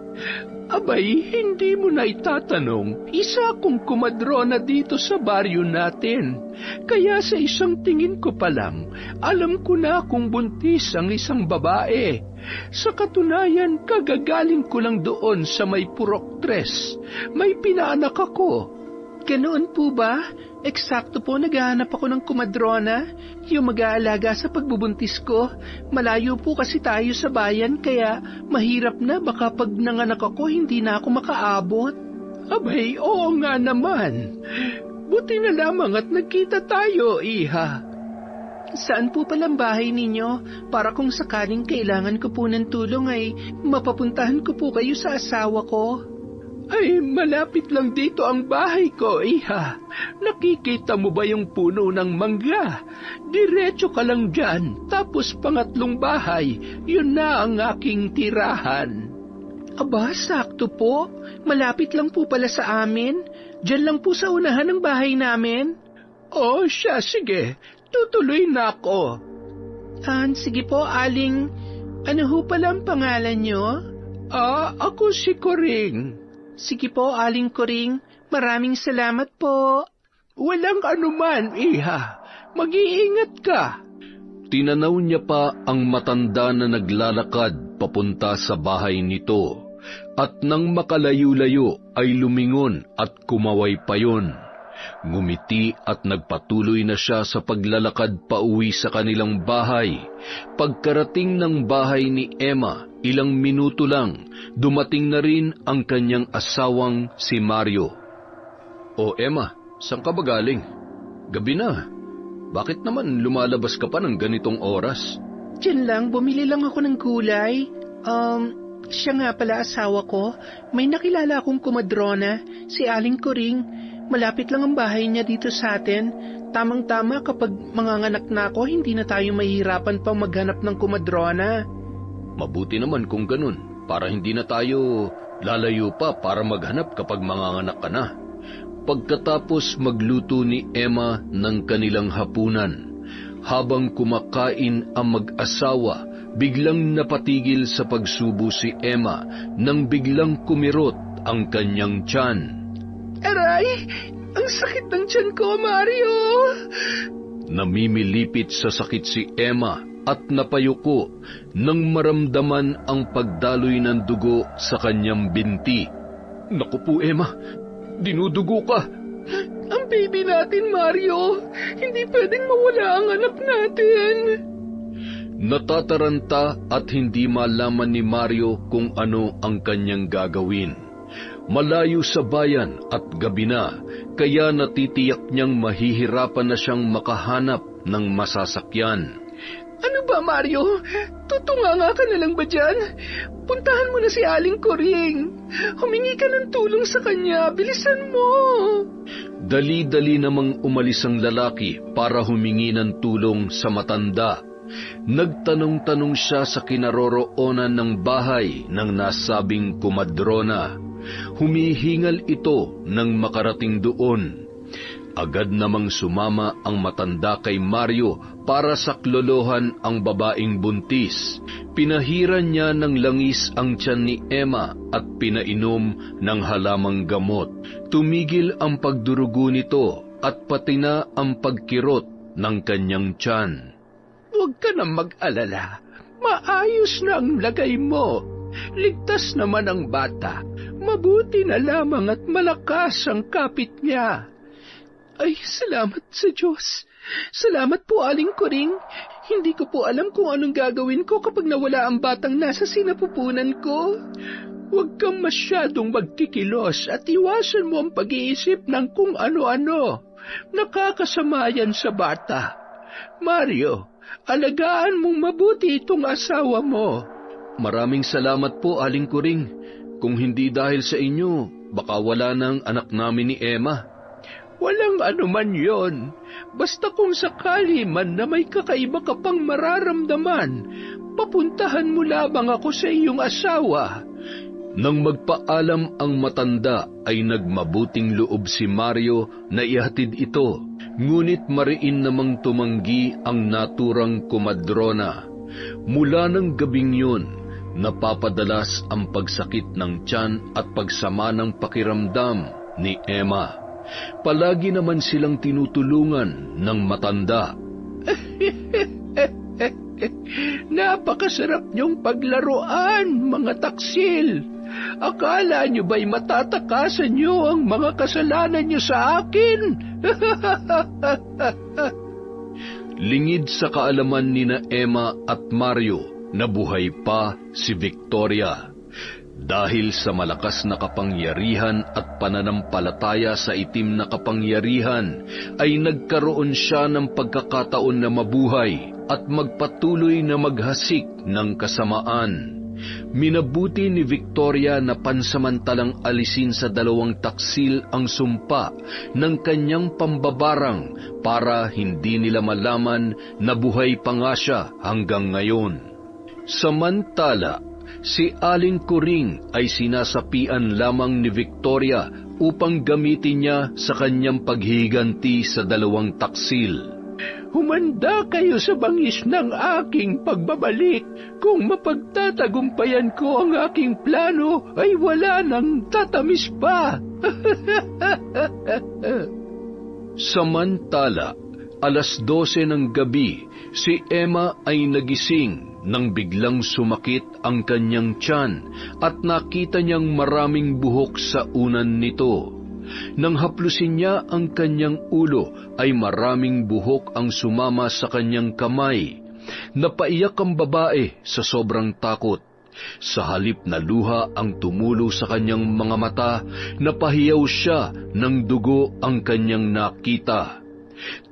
Abay, hindi mo na itatanong. Isa akong kumadrona dito sa baryo natin. Kaya sa isang tingin ko pa lang, alam ko na kung buntis ang isang babae. Sa katunayan, kagagaling ko lang doon sa may Purok 3. May pinaanak ako. Ganoon po ba? Eksakto po naghahanap ako ng kumadrona, yung mag-aalaga sa pagbubuntis ko. Malayo po kasi tayo sa bayan kaya mahirap na baka pag nanganak ako hindi na ako makaabot. Abay, oo nga naman. Buti na lamang at nagkita tayo, iha. Saan po palang bahay ninyo? Para kung sakaling kailangan ko po ng tulong ay mapapuntahan ko po kayo sa asawa ko. Ay, malapit lang dito ang bahay ko, iha. Nakikita mo ba yung puno ng mangga? Diretso ka lang dyan, tapos pangatlong bahay, yun na ang aking tirahan. Aba, sakto po. Malapit lang po pala sa amin. Diyan lang po sa unahan ng bahay namin. Oh, siya, sige. Tutuloy na ako. Sige po, Aling. Ano ho pala ang pangalan nyo? Ako si Coring. Sige po, Aling Coring. Maraming salamat po. Walang anuman, iha. Mag-iingat ka. Tinanaw niya pa ang matanda na naglalakad papunta sa bahay nito. At nang makalayo-layo ay lumingon at kumaway pa yon. Ngumiti at nagpatuloy na siya sa paglalakad pauwi sa kanilang bahay. Pagkarating ng bahay ni Emma, ilang minuto lang, dumating na rin ang kanyang asawang si Mario. O Emma, saan ka ba galing? Gabi na. Bakit naman lumalabas ka pa ng ganitong oras? Diyan lang, bumili lang ako ng gulay. Siya nga pala asawa ko. May nakilala akong kumadrona, si Aling Coring. Malapit lang ang bahay niya dito sa atin. Tamang-tama kapag manganganak na ako, hindi na tayo mahihirapan pang maghanap ng kumadrona. Mabuti naman kung ganun, para hindi na tayo lalayo pa para maghanap kapag manganganak ka na. Pagkatapos magluto ni Emma ng kanilang hapunan, habang kumakain ang mag-asawa, biglang napatigil sa pagsubo si Emma nang biglang kumirot ang kanyang tiyan. Aray! Ang sakit ng tiyan ko, Mario! Namimilipit sa sakit si Emma at napayuko nang maramdaman ang pagdaloy ng dugo sa kanyang binti. Naku po, Emma, dinudugo ka. Ang baby natin, Mario! Hindi pwedeng mawala ang anak natin! Natataranta at hindi malaman ni Mario kung ano ang kanyang gagawin. Malayo sa bayan at gabi na, kaya natitiyak niyang mahihirapan na siyang makahanap ng masasakyan. Ano ba, Mario? Tutunganga ka na lang ba dyan? Puntahan mo na si Aling Coring. Humingi ka ng tulong sa kanya. Bilisan mo. Dali-dali namang umalis ang lalaki para humingi ng tulong sa matanda. Nagtanong-tanong siya sa kinaroroonan ng bahay ng nasabing kumadrona. Humihingal ito nang makarating doon. Agad namang sumama ang matanda kay Mario para saklolohan ang babaeng buntis. Pinahiran niya ng langis ang tiyan ni Emma at pinainom ng halamang gamot. Tumigil ang pagdurugo nito at pati na ang pagkirot ng kanyang tiyan. Huwag ka na mag-alala. Maayos na ang lagay mo. Ligtas naman ang bata. Mabuti na lamang at malakas ang kapit niya. Ay, salamat sa Diyos. Salamat po, Aling Coring. Hindi ko po alam kung anong gagawin ko kapag nawala ang batang nasa sinapupunan ko. Huwag kang masyadong magkikilos at iwasan mo ang pag-iisip ng kung ano-ano. Nakakasama yan sa bata. Mario, alagaan mong mabuti itong asawa mo. Maraming salamat po, Aling Coring. Kung hindi dahil sa inyo, baka wala nang anak namin ni Emma. Walang anuman yon. Basta kung sakali man na may kakaiba ka pang mararamdaman, papuntahan mo lamang ako sa iyong asawa. Nang magpaalam ang matanda ay nagmabuting loob si Mario na ihatid ito, ngunit mariin namang tumanggi ang naturang kumadrona. Mula ng gabing yun, napapadalas ang pagsakit ng tiyan at pagsama ng pakiramdam ni Emma. Palagi naman silang tinutulungan ng matanda. Napakasarap niyong paglaruan, mga taksil. Akala niyo ba'y matatakasan niyo ang mga kasalanan niyo sa akin? Lingid sa kaalaman ni na Emma at Mario, nabuhay pa si Victoria. Dahil sa malakas na kapangyarihan at pananampalataya sa itim na kapangyarihan, ay nagkaroon siya ng pagkakataon na mabuhay at magpatuloy na maghasik ng kasamaan. Minabuti ni Victoria na pansamantalang alisin sa 2 taksil ang sumpa ng kanyang pambabarang para hindi nila malaman na buhay pa nga siya hanggang ngayon. Samantala, si Aling Coring ay sinasapian lamang ni Victoria upang gamitin niya sa kanyang paghiganti sa 2 taksil. Humanda kayo sa bangis ng aking pagbabalik. Kung mapagtatagumpayan ko ang aking plano, ay wala nang tatamis pa. Samantala, 12:00 ng gabi, si Emma ay nagising nang biglang sumakit ang kanyang tiyan at nakita niyang maraming buhok sa unan nito. Nang haplusin niya ang kanyang ulo, ay maraming buhok ang sumama sa kanyang kamay. Napaiyak ang babae sa sobrang takot. Sa halip na luha ang tumulo sa kanyang mga mata, napahiyaw siya ng dugo ang kanyang nakita.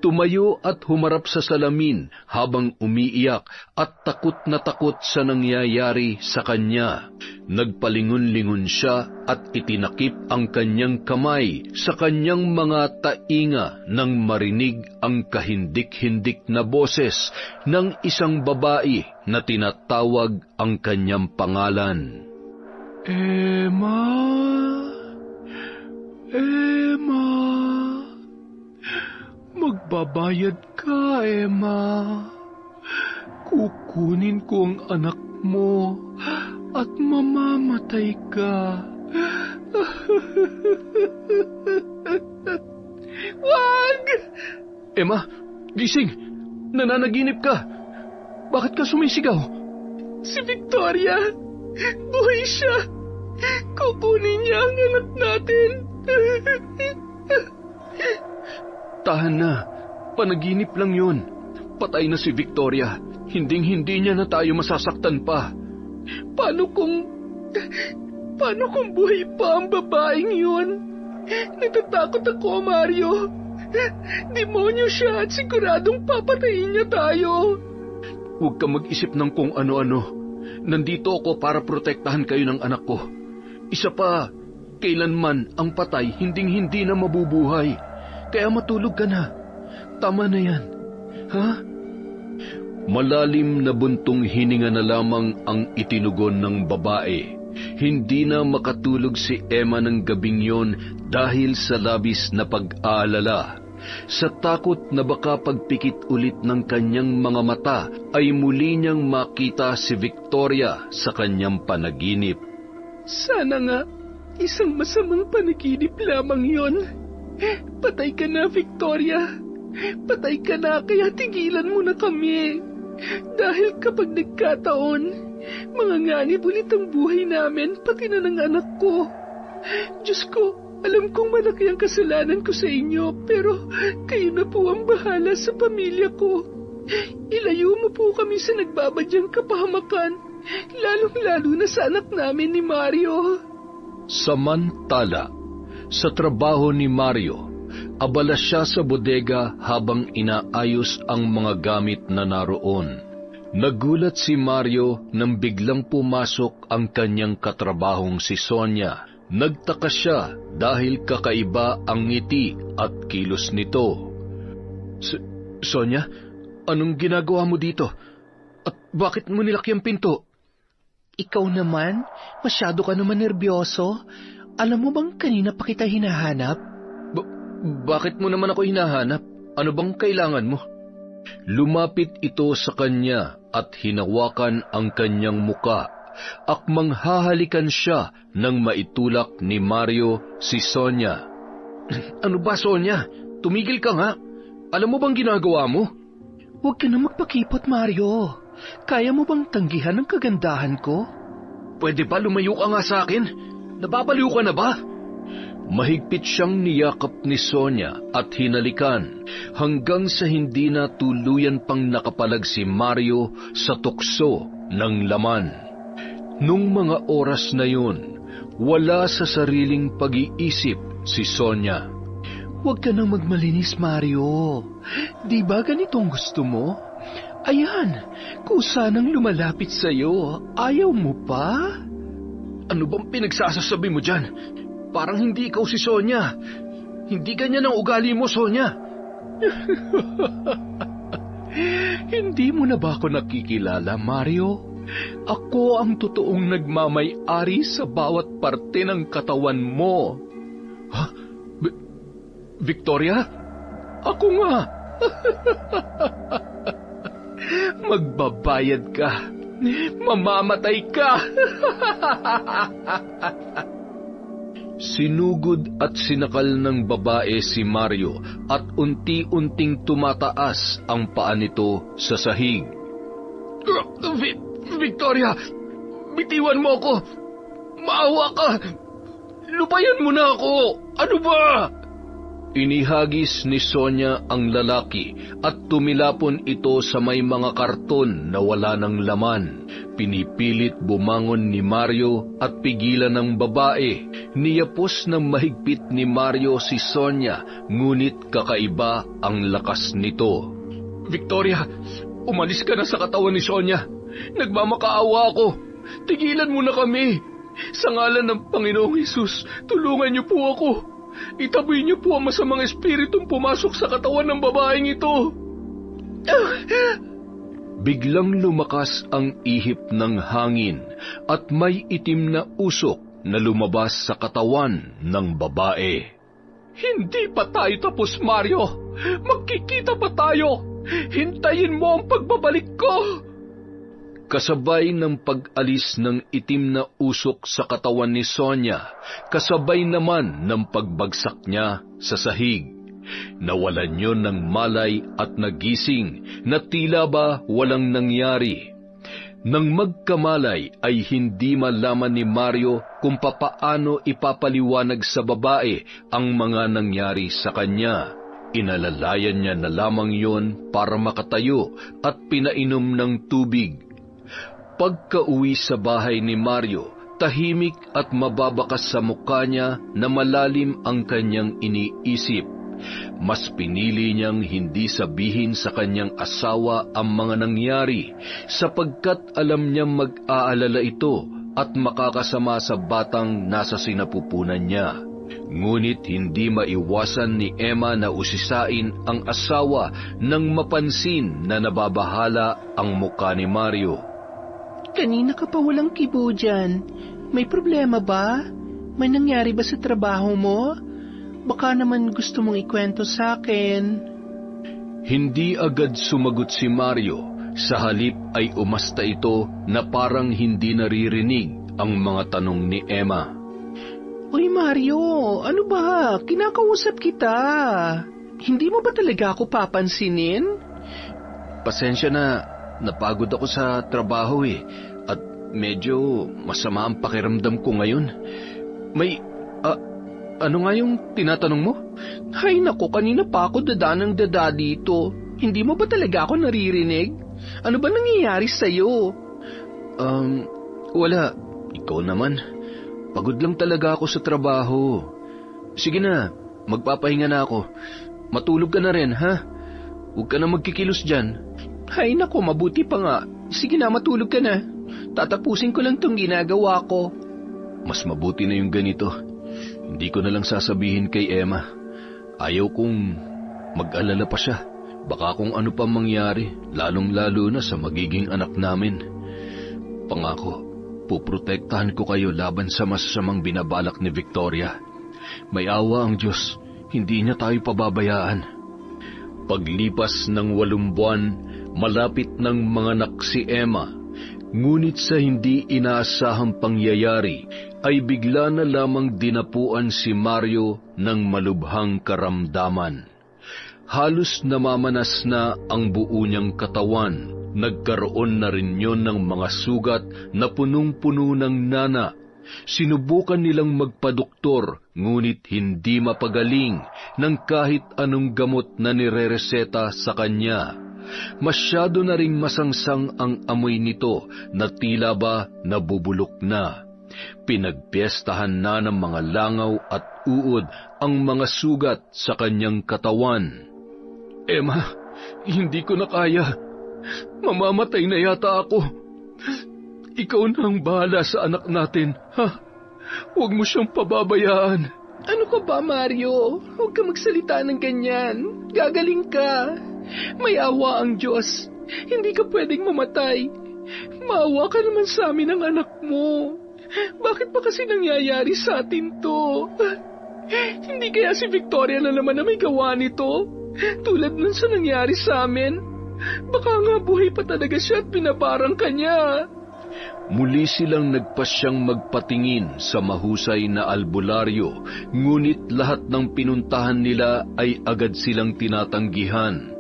Tumayo at humarap sa salamin habang umiiyak at takot na takot sa nangyayari sa kanya. Nagpalingon-lingon siya at itinakip ang kanyang kamay sa kanyang mga tainga nang marinig ang kahindik-hindik na boses ng isang babae na tinatawag ang kanyang pangalan. Emma? Emma? Magbabayad ka, Emma. Kukunin ko ang anak mo at mamamatay ka. Wag! Emma, gising! Nananaginip ka! Bakit ka sumisigaw? Si Victoria! Buhay siya! Kukunin niya ang anak natin! Tahan na. Panaginip lang yun. Patay na si Victoria. Hinding-hindi niya na tayo masasaktan pa. Paano kung buhay pa ang babaeng yun? Natatakot ako, Mario. Demonyo siya at siguradong papatayin niya tayo. Huwag ka mag-isip ng kung ano-ano. Nandito ako para protektahan kayo ng anak ko. Isa pa, kailanman ang patay hinding-hindi na mabubuhay. Kaya matulog ka na. Tama na yan. Ha? Malalim na buntong hininga na lamang ang itinugon ng babae. Hindi na makatulog si Emma ng gabing yon dahil sa labis na pag-aalala. Sa takot na baka pagpikit ulit ng kanyang mga mata ay muli niyang makita si Victoria sa kanyang panaginip. Sana nga, isang masamang panaginip lamang yon. Patay ka na, Victoria. Patay ka na, kaya tigilan mo na kami. Dahil kapag nagkataon, mga nganib ulit ang buhay namin, pati na ng anak ko. Diyos ko, alam kong malaki ang kasalanan ko sa inyo, pero kayo na po ang bahala sa pamilya ko. Ilayo mo po kami sa nagbabadyang kapahamakan, lalong-lalo na sa anak namin ni Mario. Samantala, sa trabaho ni Mario, abala siya sa bodega habang inaayos ang mga gamit na naroon. Nagulat si Mario nang biglang pumasok ang kanyang katrabahong si Sonia. Nagtaka siya dahil kakaiba ang ngiti at kilos nito. Sonia, anong ginagawa mo dito? At bakit mo nilaki ang pinto? Ikaw naman, masyado ka naman nerbyoso. Alam mo bang kanina pa kita hinahanap? Bakit mo naman ako hinahanap? Ano bang kailangan mo? Lumapit ito sa kanya at hinawakan ang kanyang muka. Akmang hahalikan siya nang maitulak ni Mario si Sonia. Ano ba, Sonia? Tumigil ka nga. Alam mo bang ginagawa mo? Huwag ka na magpakipot, Mario. Kaya mo bang tanggihan ang kagandahan ko? Pwede ba lumayo ka nga sa akin? Nababaliw ka na ba? Mahigpit siyang niyakap ni Sonia at hinalikan hanggang sa hindi na tuluyan pang nakapalag si Mario sa tukso ng laman. Nung mga oras na yun, wala sa sariling pag-iisip si Sonia. Huwag ka nang magmalinis, Mario. Di ba ganitong gusto mo? Ayan, kusa nang lumalapit sa'yo. Ayaw mo pa? Ano bang pinagsasasabi mo dyan? Parang hindi ikaw si Sonia. Hindi ganyan ang ugali mo, Sonia. Hindi mo na ba ako nakikilala, Mario? Ako ang totoong nagmamay-ari sa bawat parte ng katawan mo. Ha? Victoria? Ako nga. Magbabayad ka. Mamamatay ka. Sinugod at sinakal ng babae si Mario at unti-unting tumataas ang paa nito sa sahig. Victoria, bitiwan mo ako. Maawa ka. Lupayan mo na ako. Ano ba? Inihagis ni Sonia ang lalaki at tumilapon ito sa may mga karton na wala ng laman. Pinipilit bumangon ni Mario at pigilan ng babae. Niyapos ng mahigpit ni Mario si Sonia, ngunit kakaiba ang lakas nito. Victoria, umalis ka na sa katawan ni Sonia. Nagmamakaawa ako. Tigilan mo na kami. Sa ngalan ng Panginoong Hesus, tulungan niyo po ako. Itaboy niyo po ang masamang espiritong pumasok sa katawan ng babaeng ito. Biglang lumakas ang ihip ng hangin at may itim na usok na lumabas sa katawan ng babae. Hindi pa tayo tapos, Mario. Magkikita pa tayo. Hintayin mo ang pagbabalik ko. Kasabay ng pag-alis ng itim na usok sa katawan ni Sonia, kasabay naman ng pagbagsak niya sa sahig. Nawalan yon ng malay at nagising na tila ba walang nangyari. Nang magkamalay ay hindi malaman ni Mario kung papaano ipapaliwanag sa babae ang mga nangyari sa kanya. Inalalayan niya na lamang yon para makatayo at pinainom ng tubig. Pagka-uwi sa bahay ni Mario, tahimik at mababakas sa mukha niya na malalim ang kanyang iniisip. Mas pinili niyang hindi sabihin sa kanyang asawa ang mga nangyari sapagkat alam niyang mag-aalala ito at makakasama sa batang nasa sinapupunan niya. Ngunit hindi maiwasan ni Emma na usisain ang asawa nang mapansin na nababahala ang mukha ni Mario. Kanina ka pa walang kibo dyan. May problema ba? May nangyari ba sa trabaho mo? Baka naman gusto mong ikwento sa akin. Hindi agad sumagot si Mario. Sa halip ay umasta ito na parang hindi naririnig ang mga tanong ni Emma. Uy Mario, ano ba? Kinakausap kita. Hindi mo ba talaga ako papansinin? Pasensya na, napagod ako sa trabaho at medyo masama ang pakiramdam ko ngayon. Ano nga yung tinatanong mo? Hay nako, kanina pa ako dada dito. Hindi mo ba talaga ako naririnig? Ano ba nangyayari sa'yo? Wala. Ikaw naman. Pagod lang talaga ako sa trabaho. Sige na, magpapahinga na ako. Matulog ka na rin, ha? Huwag ka na magkikilos dyan. Hay nako, mabuti pa nga. Sige na, matulog ka na. Tatapusin ko lang tong ginagawa ko. Mas mabuti na yung ganito. Hindi ko na lang sasabihin kay Emma. Ayaw kong mag-alala pa siya. Baka kung ano pa mangyari, lalong-lalo na sa magiging anak namin. Pangako, puprotektahan ko kayo laban sa masasamang binabalak ni Victoria. May awa ang Diyos, hindi niya tayo pababayaan. Paglipas ng 8 buwan, malapit ng manganak si Emma. Ngunit sa hindi inaasahang pangyayari, ay bigla na lamang dinapuan si Mario ng malubhang karamdaman. Halos namamanas na ang buo niyang katawan. Nagkaroon na rin yon ng mga sugat na punong-puno ng nana. Sinubukan nilang magpadoktor, ngunit hindi mapagaling ng kahit anong gamot na nirereseta sa kanya. Masyado na ring masangsang ang amoy nito na tila ba nabubulok na. Pinagpiestahan na ng mga langaw at uod ang mga sugat sa kanyang katawan. Emma, hindi ko na kaya. Mamamatay na yata ako. Ikaw na ang bahala sa anak natin, ha? Huwag mo siyang pababayaan. Ano ka ba, Mario? Huwag ka magsalita ng ganyan. Gagaling ka. May awa ang Diyos. Hindi ka pwedeng mamatay. Maawa ka naman sa amin ng anak mo. Bakit pa kasi nangyayari sa atin to? Hindi kaya si Victoria na naman na may gawa nito? Tulad nun sa nangyari sa amin? Baka nga buhay pa talaga siya at pinabarang ka niya. Muli silang nagpasyang magpatingin sa mahusay na albularyo, ngunit lahat ng pinuntahan nila ay agad silang tinatanggihan.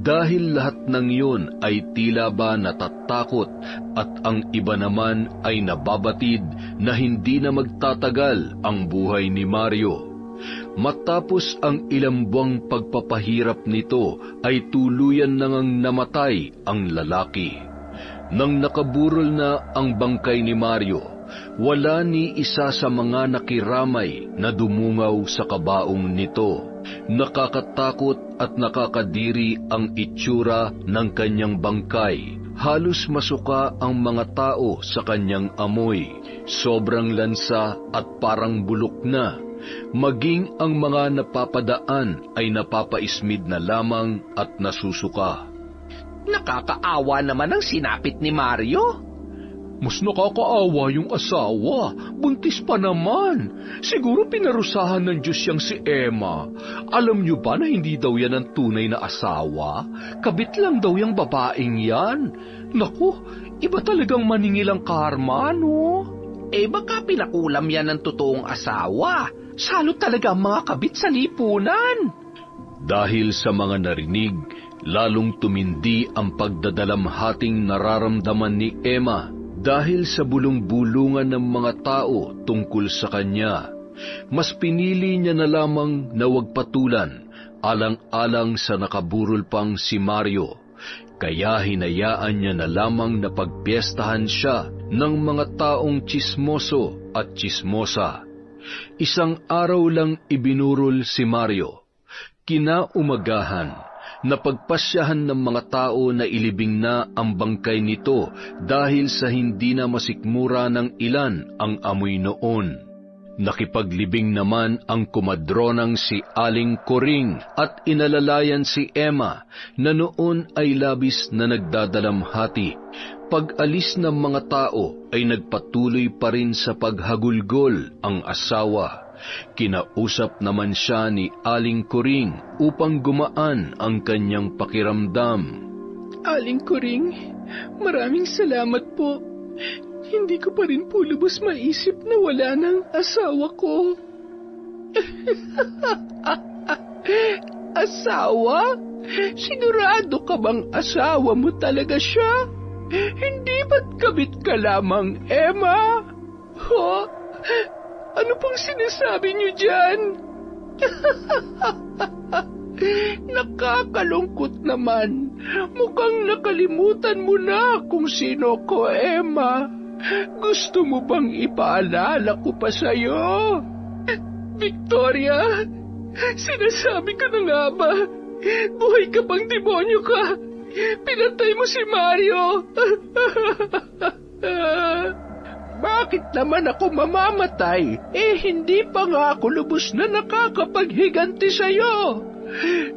Dahil lahat ng iyon ay tila ba natatakot at ang iba naman ay nababatid na hindi na magtatagal ang buhay ni Mario. Matapos ang ilang buwang pagpapahirap nito ay tuluyan nang namatay ang lalaki. Nang nakaburol na ang bangkay ni Mario, wala ni isa sa mga nakiramay na dumungaw sa kabaong nito. Nakakatakot at nakakadiri ang itsura ng kanyang bangkay. Halos masuka ang mga tao sa kanyang amoy. Sobrang lansa at parang bulok na. Maging ang mga napapadaan ay napapaismid na lamang at nasusuka. Nakakaawa naman ang sinapit ni Mario. Mas nakakaawa yung asawa. Buntis pa naman. Siguro pinarusahan ng Diyos yang si Emma. Alam niyo ba na hindi daw yan ang tunay na asawa? Kabit lang daw yung babaeng yan. Naku, iba talagang maningil ang karma, no? Baka pinakulam yan ng totoong asawa. Salo talaga ang mga kabit sa lipunan. Dahil sa mga narinig, lalong tumindi ang pagdadalamhating nararamdaman ni Emma dahil sa bulong-bulungan ng mga tao tungkol sa kanya. Mas pinili niya na lamang na wag patulan, alang-alang sa nakaburol pang si Mario. Kaya hinayaan niya na lamang na pagpiestahan siya ng mga taong tsismoso at tsismosa. Isang araw lang ibinurol si Mario. Kinaumagahan, napagpasyahan ng mga tao na ilibing na ang bangkay nito dahil sa hindi na masikmura ng ilan ang amoy noon. Nakipaglibing naman ang kumadronang si Aling Coring at inalalayan si Emma na noon ay labis na nagdadalamhati. Pag-alis ng mga tao ay nagpatuloy pa rin sa paghagulgol ang asawa. Kinausap naman siya ni Aling Coring upang gumaan ang kanyang pakiramdam. Aling Coring, maraming salamat po. Hindi ko pa rin po lubos maisip na wala ng asawa ko. Asawa? Sigurado ka bang asawa mo talaga siya? Hindi ba't kabit ka lamang, Emma? Ho? Ano pong sinasabi niyo dyan? Nakakalungkot naman. Mukhang nakalimutan mo na kung sino ko, Emma. Gusto mo bang ipaalala ko pa sa'yo? Victoria, sinasabi ko na nga ba? Buhay ka bang demonyo ka? Pinatay mo si Mario. Bakit naman ako mamamatay? Hindi pa nga ako lubos na nakakapaghiganti sa'yo.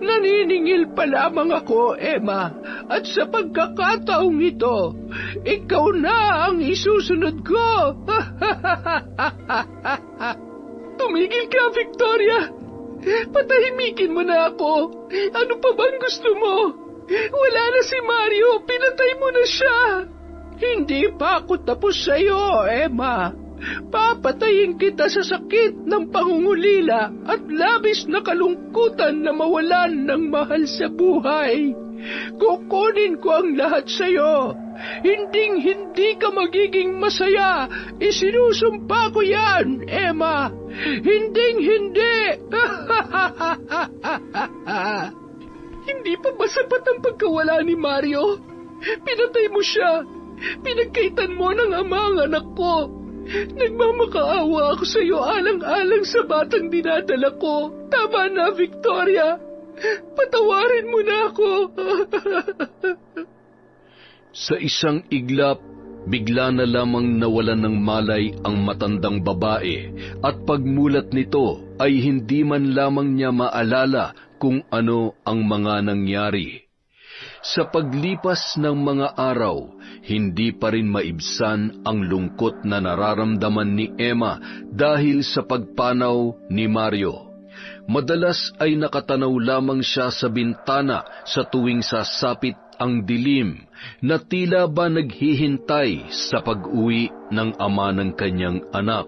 Naniningil pa lamang ako, Emma, at sa pagkakataong ito, ikaw na ang isusunod ko. Tumigil ka, Victoria. Patahimikin mo na ako. Ano pa bang gusto mo? Wala na si Mario, pinatay mo na siya. Hindi pa ako tapos sa'yo, Emma. Papatayin kita sa sakit ng pangungulila at labis na kalungkutan na mawalan ng mahal sa buhay. Kukunin ko ang lahat sa'yo. Hinding-hindi ka magiging masaya. Isinusumpa ko yan, Emma. Hinding-hindi. Hindi pa ba sapat ang pagkawala ni Mario? Pinatay mo siya. Pinagkaitan mo ng ama ang anak ko. Nagmamakaawa ako sa iyo alang-alang sa batang dinadala ko. Tama na, Victoria. Patawarin mo na ako. Sa isang iglap, bigla na lamang nawalan ng malay ang matandang babae at pagmulat nito ay hindi man lamang niya maalala kung ano ang mga nangyari. Sa paglipas ng mga araw, hindi pa rin maibsan ang lungkot na nararamdaman ni Emma dahil sa pagpanaw ni Mario. Madalas ay nakatanaw lamang siya sa bintana sa tuwing sasapit ang dilim na tila ba naghihintay sa pag-uwi ng ama ng kanyang anak.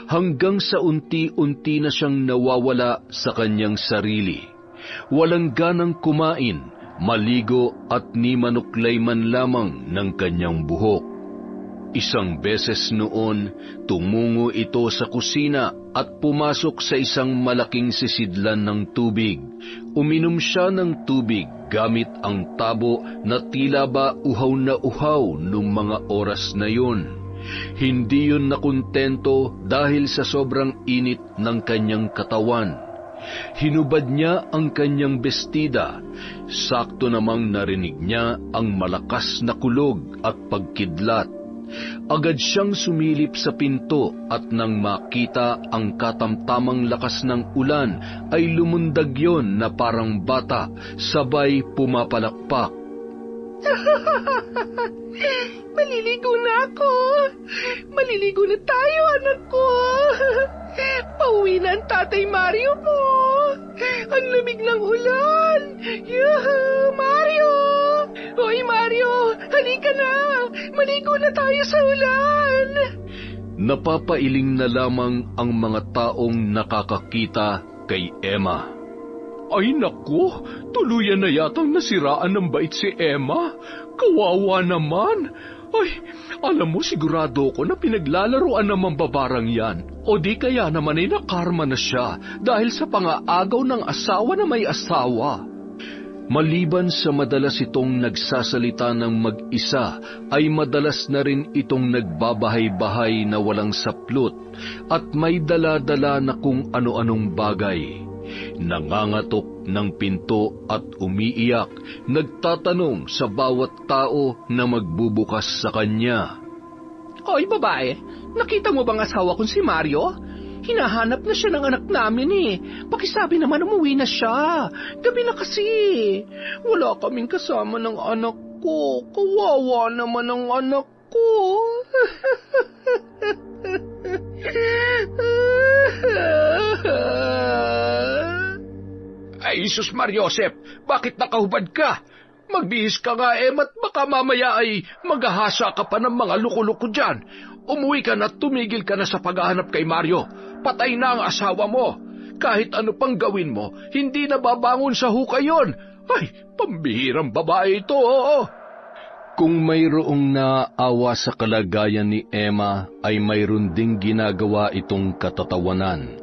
Hanggang sa unti-unti na siyang nawawala sa kanyang sarili. Walang ganang kumain, maligo at ni manuklay man lamang ng kanyang buhok. Isang beses noon, tumungo ito sa kusina at pumasok sa isang malaking sisidlan ng tubig. Uminom siya ng tubig gamit ang tabo na tila ba uhaw na uhaw nung mga oras na yun. Hindi yun nakontento dahil sa sobrang init ng kanyang katawan. Hinubad niya ang kanyang bestida. Sakto namang narinig niya ang malakas na kulog at pagkidlat. Agad siyang sumilip sa pinto at nang makita ang katamtamang lakas ng ulan ay lumundag yon na parang bata sabay pumapalakpak. Maliligo na ako. Maliligo na tayo, anak ko. Pauwi na ang Tatay Mario mo. Ang lamig ng ulan. Yahoo, Mario! Hoy, Mario, halika na. Maligo na tayo sa ulan. Napapailing na lamang ang mga taong nakakakita kay Emma. Ay naku, tuluyan na yatang nasiraan ng bait si Emma. Kawawa naman. Ay, alam mo, sigurado ko na pinaglalaroan ng mambabarang yan. O di kaya naman ay nakarma na siya dahil sa pangaagaw ng asawa na may asawa. Maliban sa madalas itong nagsasalita ng mag-isa, ay madalas na rin itong nagbabahay-bahay na walang saplot at may dala-dala na kung ano-anong bagay. Nangangatok ng pinto at umiiyak, nagtatanong sa bawat tao na magbubukas sa kanya. Hoy, babae, nakita mo bang asawa kong si Mario? Hinahanap na siya ng anak namin eh. Pakisabi naman umuwi na siya. Gabi na kasi. Wala kaming kasama ng anak ko. Kawawa naman ang anak ko. Ay, Isus Mariosep, bakit nakahubad ka? Magbihis ka nga, Emma, at baka mamaya ay maghahasa ka pa ng mga luko-luko dyan. Umuwi ka na at tumigil ka na sa paghahanap kay Mario. Patay na ang asawa mo. Kahit ano pang gawin mo, hindi na babangon sa hukay yon. Ay, pambihirang babae ito, oo. Kung mayroong naawa sa kalagayan ni Emma, ay mayroon ding ginagawa itong katatawanan.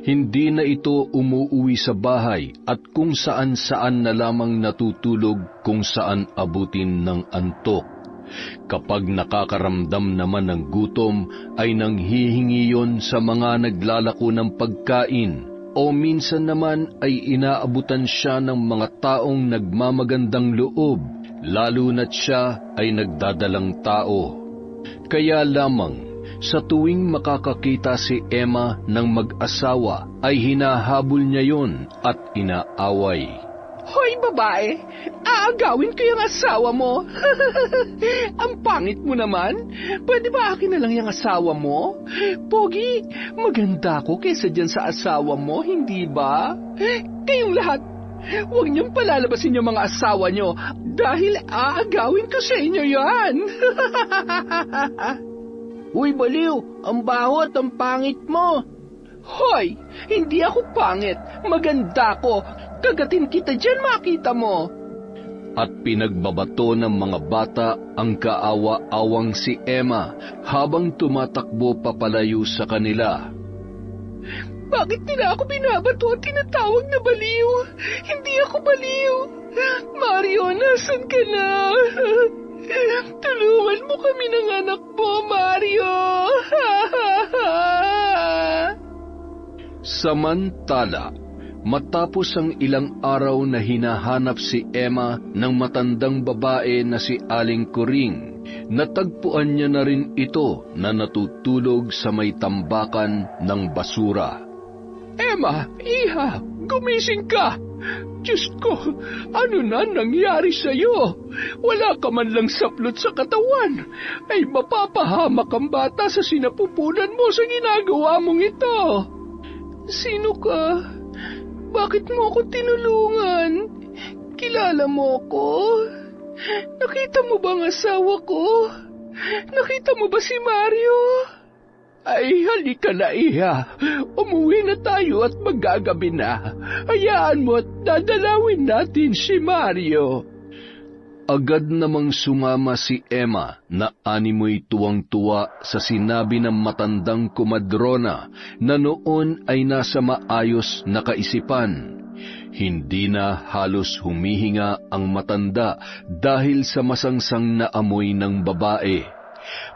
Hindi na ito umuuwi sa bahay at kung saan-saan na lamang natutulog kung saan abutin ng antok. Kapag nakakaramdam naman ng gutom, ay nanghihingi yon sa mga naglalako ng pagkain o minsan naman ay inaabutan siya ng mga taong nagmamagandang loob, lalo na't siya ay nagdadalang tao. Kaya lamang, sa tuwing makakakita si Emma ng mag-asawa, ay hinahabol niya yon at inaaway. Hoy, babae, aagawin ko yung asawa mo. Ang pangit mo naman. Pwede ba akin na lang yung asawa mo? Pogi, maganda ko kaysa dyan sa asawa mo, hindi ba? Kayong lahat, huwag niyong palalabasin yung mga asawa niyo dahil aagawin ko sa inyo yan. Uy, baliw, ang baho at ang pangit mo. Hoy, hindi ako pangit, maganda ko. Kagatin kita dyan, makita mo. At pinagbabato ng mga bata ang kaawa-awang si Emma habang tumatakbo papalayo sa kanila. Bakit nila ako binabato at tinatawag na baliw? Hindi ako baliw. Mario, nasan ka na? Tulungan mo kami ng anak mo, Mario. Samantala, matapos ang ilang araw na hinahanap si Emma ng matandang babae na si Aling Kuring, natagpuan niya na rin ito na natutulog sa may tambakan ng basura. Emma, iha, gumising ka! Diyos ko, ano na nangyari sa'yo? Wala ka man lang saplot sa katawan. Ay mapapahamak ang bata sa sinapupunan mo sa ginagawa mong ito. Sino ka? Bakit mo ako tinulungan? Kilala mo ko? Nakita mo ba ang asawa ko? Nakita mo ba si Mario? Ay, halika na, iha. Umuwi na tayo at magagabi na. Hayaan mo at dadalawin natin si Mario. Agad namang sumama si Emma na animoy tuwang-tuwa sa sinabi ng matandang kumadrona na noon ay nasa maayos na kaisipan. Hindi na halos humihinga ang matanda dahil sa masangsang na amoy ng babae.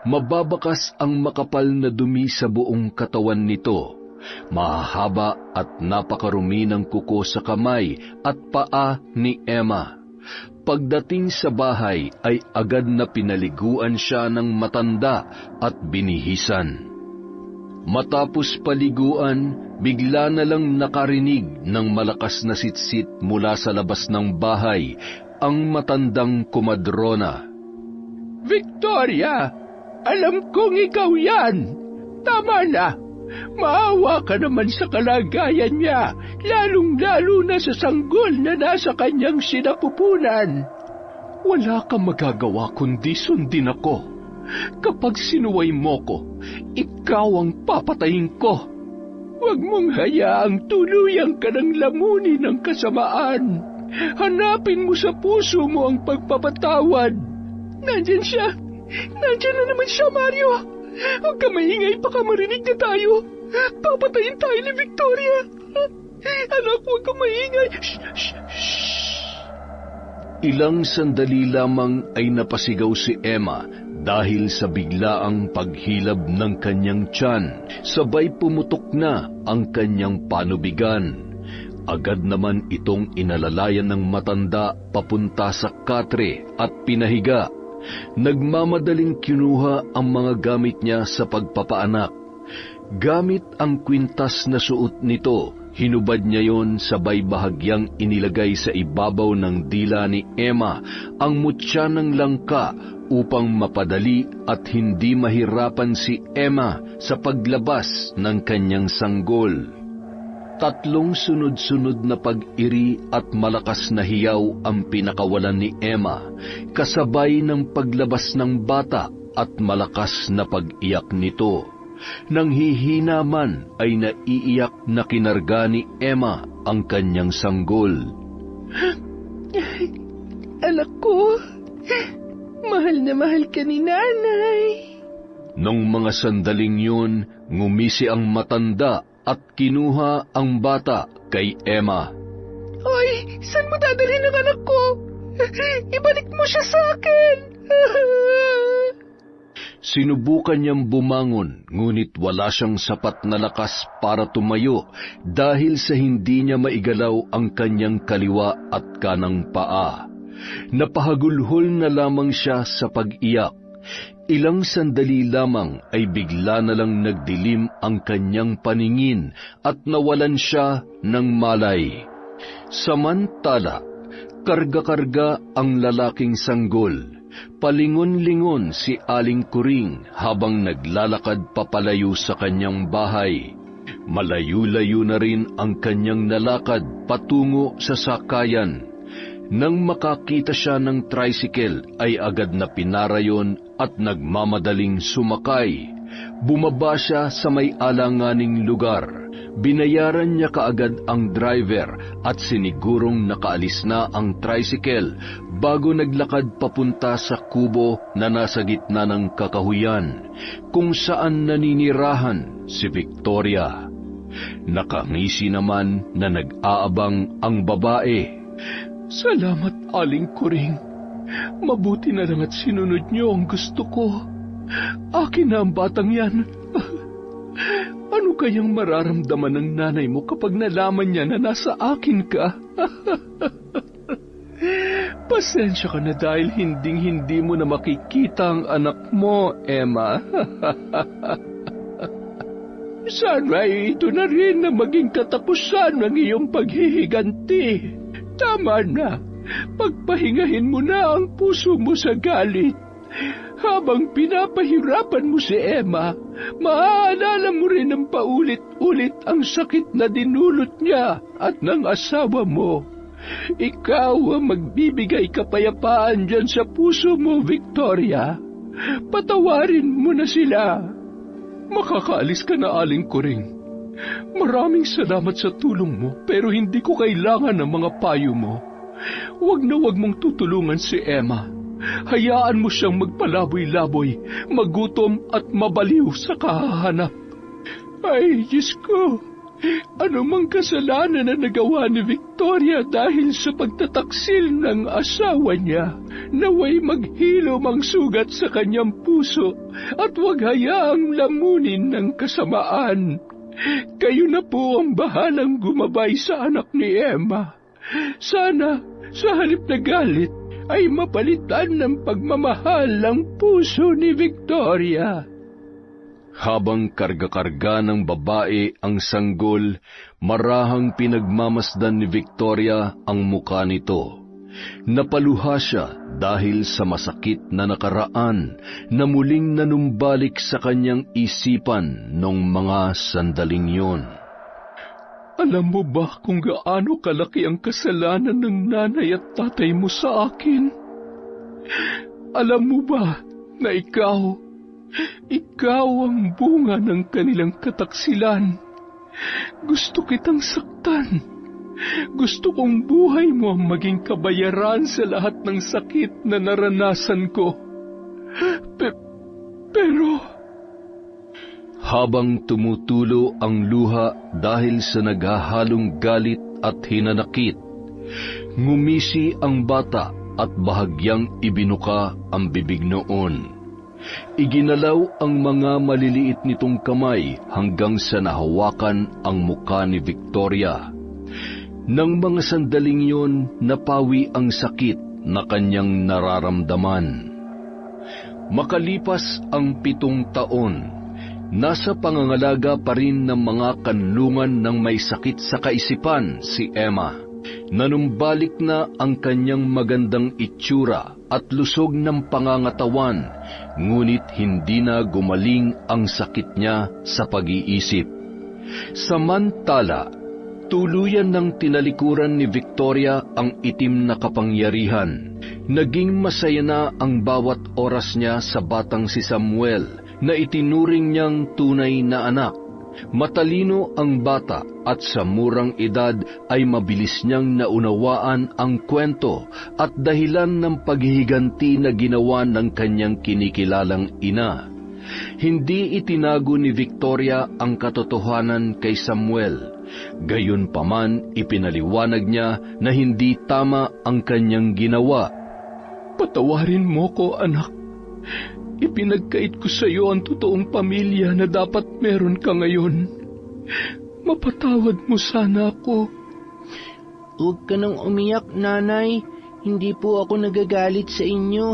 Mababakas ang makapal na dumi sa buong katawan nito. Mahahaba at napakarumi ng kuko sa kamay at paa ni Emma. Pagdating sa bahay ay agad na pinaliguan siya ng matanda at binihisan. Matapos paliguan, bigla na lang nakarinig ng malakas na sitsit mula sa labas ng bahay ang matandang kumadrona. Victoria, alam kong ikaw yan. Tama na. Maawa ka naman sa kalagayan niya, lalong-lalo na sa sanggol na nasa kanyang sinapupunan. Wala kang magagawa kundi sundin ako. Kapag sinuway mo ko, ikaw ang papatayin ko. Huwag mong hayaang tuluyang ka ng lamunin ng kasamaan. Hanapin mo sa puso mo ang pagpapatawad. Nandyan siya. Nandyan na naman siya, Mario. Huwag ka maingay, baka marinig na tayo. Papatayin tayo ni Victoria. Anak, huwag ka maingay. Shh, shh, shh. Ilang sandali lamang ay napasigaw si Emma dahil sa biglaang paghilab ng kanyang tiyan. Sabay pumutok na ang kanyang panubigan. Agad naman itong inalalayan ng matanda papunta sa katre at pinahiga. Nagmamadaling kinuha ang mga gamit niya sa pagpapaanak. Gamit ang kwintas na suot nito, hinubad niya yon sabay bahagyang inilagay sa ibabaw ng dila ni Emma ang mutya ng langka upang mapadali at hindi mahirapan si Emma sa paglabas ng kanyang sanggol. 3 sunod-sunod na pag-iri at malakas na hiyaw ang pinakawalan ni Emma, kasabay ng paglabas ng bata at malakas na pag-iyak nito. Nang hihina man ay naiiyak na kinarga ni Emma ang kanyang sanggol. Anak ko, mahal na mahal ka ni nanay. Nung mga sandaling yun, ngumisi ang matanda at kinuha ang bata kay Emma. Hoy, saan mo dadalhin ang anak ko? Ibalik mo siya sa akin. Sinubukan niyang bumangon, ngunit wala siyang sapat na lakas para tumayo dahil sa hindi niya maigalaw ang kanyang kaliwa at kanang paa. Napahagulhol na lamang siya sa pag-iyak. Ilang sandali lamang ay bigla na lang nagdilim ang kanyang paningin at nawalan siya ng malay. Samantala, karga-karga ang lalaking sanggol. Palingon-lingon si Aling Kuring habang naglalakad papalayo sa kanyang bahay. Malayo-layo na rin ang kanyang nalakad patungo sa sakayan. Nang makakita siya ng tricycle ay agad na pinara yon at nagmamadaling sumakay. Bumaba siya sa may alanganing lugar. Binayaran niya kaagad ang driver at sinigurong nakaalis na ang tricycle bago naglakad papunta sa kubo na nasa gitna ng kakahuyan kung saan naninirahan si Victoria. Nakangisi naman na nag-aabang ang babae. Salamat, Aling Kuring. Mabuti na lang at sinunod niyo ang gusto ko. Akin na ang batang yan. Ano kayang mararamdaman ng nanay mo kapag nalaman niya na nasa akin ka? Pasensya ka na dahil hinding-hindi mo na makikita ang anak mo, Emma. Sana ito na rin na maging katapusan ng iyong paghihiganti. Tama na. Pagpahingahin mo na ang puso mo sa galit. Habang pinapahirapan mo si Emma, maaalala mo rin ng paulit-ulit ang sakit na dinulot niya at ng asawa mo. Ikaw ang magbibigay kapayapaan dyan sa puso mo, Victoria. Patawarin mo na sila. Makakaalis ka na, Aling Kuring. Maraming salamat sa tulong mo, pero hindi ko kailangan ng mga payo mo. Huwag na huwag mong tutulungan si Emma. Hayaan mo siyang magpalaboy-laboy, magutom at mabaliw sa kahahanap. Ay, Diyos ko! Ano mang kasalanan na nagawa ni Victoria dahil sa pagtataksil ng asawa niya, naway maghilom ang sugat sa kanyang puso at huwag hayaang lamunin ng kasamaan. Kayo na po ang bahalang gumabay sa anak ni Emma. Sana, sa halip na galit, ay mapalitan ng pagmamahal ang puso ni Victoria. Habang karga-karga ng babae ang sanggol, marahang pinagmamasdan ni Victoria ang muka nito. Napaluha siya dahil sa masakit na nakaraan na muling nanumbalik sa kanyang isipan nung mga sandaling yun. Alam mo ba kung gaano kalaki ang kasalanan ng nanay at tatay mo sa akin? Alam mo ba na ikaw ang bunga ng kanilang kataksilan? Gusto kitang saktan. Gusto kong buhay mo ang maging kabayaran sa lahat ng sakit na naranasan ko. Pero... Habang tumutulo ang luha dahil sa naghahalong galit at hinanakit, ngumisi ang bata at bahagyang ibinuka ang bibig noon. Iginalaw ang mga maliliit nitong kamay hanggang sa nahawakan ang muka ni Victoria. Nang mga sandaling yon, napawi ang sakit na kanyang nararamdaman. Makalipas ang 7 taon, nasa pangangalaga pa rin ng mga kanlungan ng may sakit sa kaisipan si Emma. Nanumbalik na ang kanyang magandang itsura at lusog ng pangangatawan, ngunit hindi na gumaling ang sakit niya sa pag-iisip. Samantala, tuluyan ng tinalikuran ni Victoria ang itim na kapangyarihan. Naging masaya na ang bawat oras niya sa batang si Samuel, na itinuring niyang tunay na anak. Matalino ang bata at sa murang edad ay mabilis niyang naunawaan ang kwento at dahilan ng paghihiganti na ginawa ng kanyang kinikilalang ina. Hindi itinago ni Victoria ang katotohanan kay Samuel. Gayunpaman, ipinaliwanag niya na hindi tama ang kanyang ginawa. Patawarin mo ko, anak. Ipinagkait ko sa iyo ang totoong pamilya na dapat meron ka ngayon. Mapatawad mo sana ako. Huwag ka nang umiyak, nanay. Hindi po ako nagagalit sa inyo.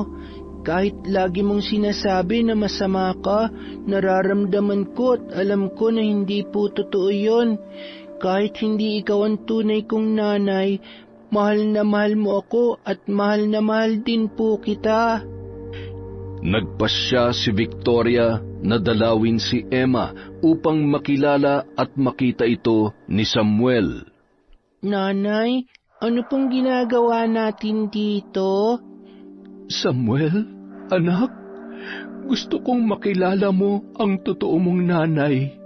Kahit lagi mong sinasabi na masama ka, nararamdaman ko at alam ko na hindi po totoo yun. Kahit hindi ikaw ang tunay kong nanay, mahal na mahal mo ako at mahal na mahal din po kita. Nagpasya si Victoria na dalawin si Emma upang makilala at makita ito ni Samuel. Nanay, ano pong ginagawa natin dito? Samuel, anak, gusto kong makilala mo ang totoo mong nanay.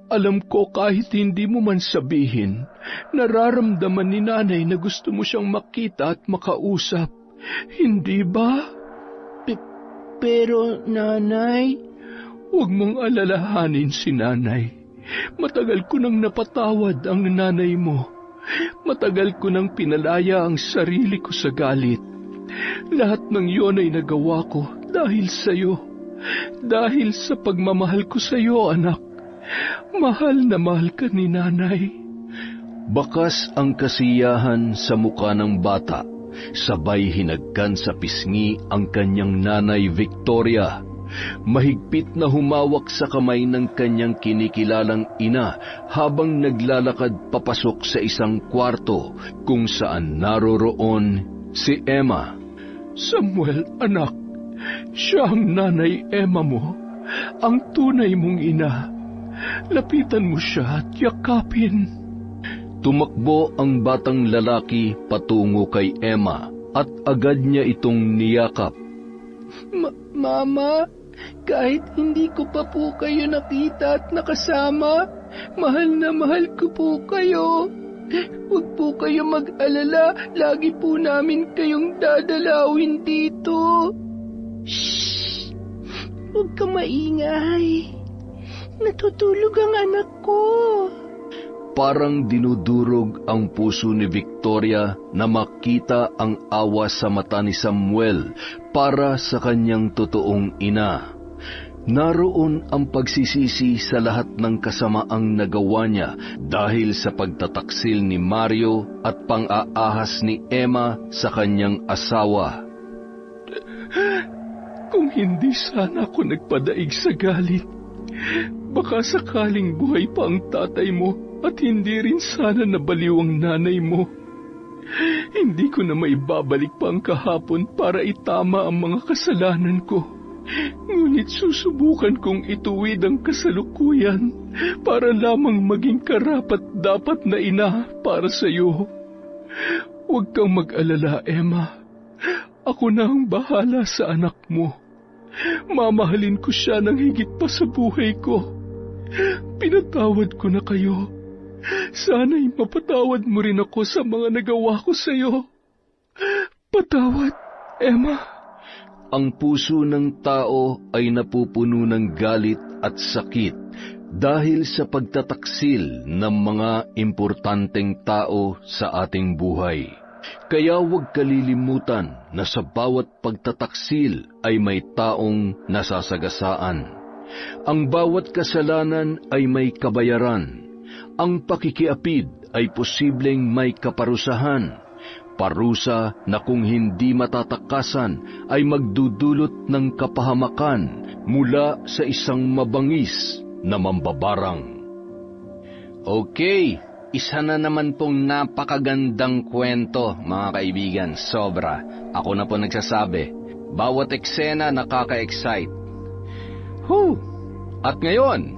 Alam ko kahit hindi mo man sabihin, nararamdaman ni nanay na gusto mo siyang makita at makausap. Hindi ba? Pero, nanay... Huwag mong alalahanin si nanay. Matagal ko nang napatawad ang nanay mo. Matagal ko nang pinalaya ang sarili ko sa galit. Lahat ng iyon ay nagawa ko dahil sa iyo. Dahil sa pagmamahal ko sa iyo, anak. Mahal na mahal ka ni nanay. Bakas ang kasiyahan sa muka ng bata. Sabay hinagkan sa pisngi ang kanyang nanay Victoria. Mahigpit na humawak sa kamay ng kanyang kinikilalang ina habang naglalakad papasok sa isang kwarto kung saan naroroon si Emma. Samuel, anak, siya ang nanay Emma mo, ang tunay mong ina. Lapitan mo siya at yakapin. Tumakbo ang batang lalaki patungo kay Emma at agad niya itong niyakap. Mama, kahit hindi ko pa po kayo nakita at nakasama, mahal na mahal ko po kayo. Huwag po kayo mag-alala, lagi po namin kayong dadalawin dito. Shhh! Huwag ka maingay. Natutulog ang anak ko. Parang dinudurog ang puso ni Victoria na makita ang awa sa mata ni Samuel para sa kanyang totoong ina. Naroon ang pagsisisi sa lahat ng kasamaang nagawa niya dahil sa pagtataksil ni Mario at pang-aahas ni Emma sa kanyang asawa. Kung hindi sana ako nagpadaig sa galit, baka sakaling buhay pa ang tatay mo at hindi rin sana nabaliw ang nanay mo. Hindi ko na maibabalik pa ang kahapon para itama ang mga kasalanan ko. Ngunit susubukan kong ituwid ang kasalukuyan para lamang maging karapat-dapat na ina para sa iyo. Huwag kang mag-alala, Emma. Ako na ang bahala sa anak mo. Mamahalin ko siya ng higit pa sa buhay ko. Pinatawad ko na kayo. Sana'y mapatawad mo rin ako sa mga nagawa ko sa iyo. Patawad, Emma. Ang puso ng tao ay napupuno ng galit at sakit dahil sa pagtataksil ng mga importanteng tao sa ating buhay. Kaya huwag kalilimutan na sa bawat pagtataksil ay may taong nasasagasaan. Ang bawat kasalanan ay may kabayaran. Ang pakikiapid ay posibleng may kaparusahan. Parusa na kung hindi matatakasan ay magdudulot ng kapahamakan mula sa isang mabangis na mambabarang. Okay, isa na naman pong napakagandang kwento, mga kaibigan. Sobra. Ako na po nagsasabi. Bawat eksena nakaka-excite. At ngayon,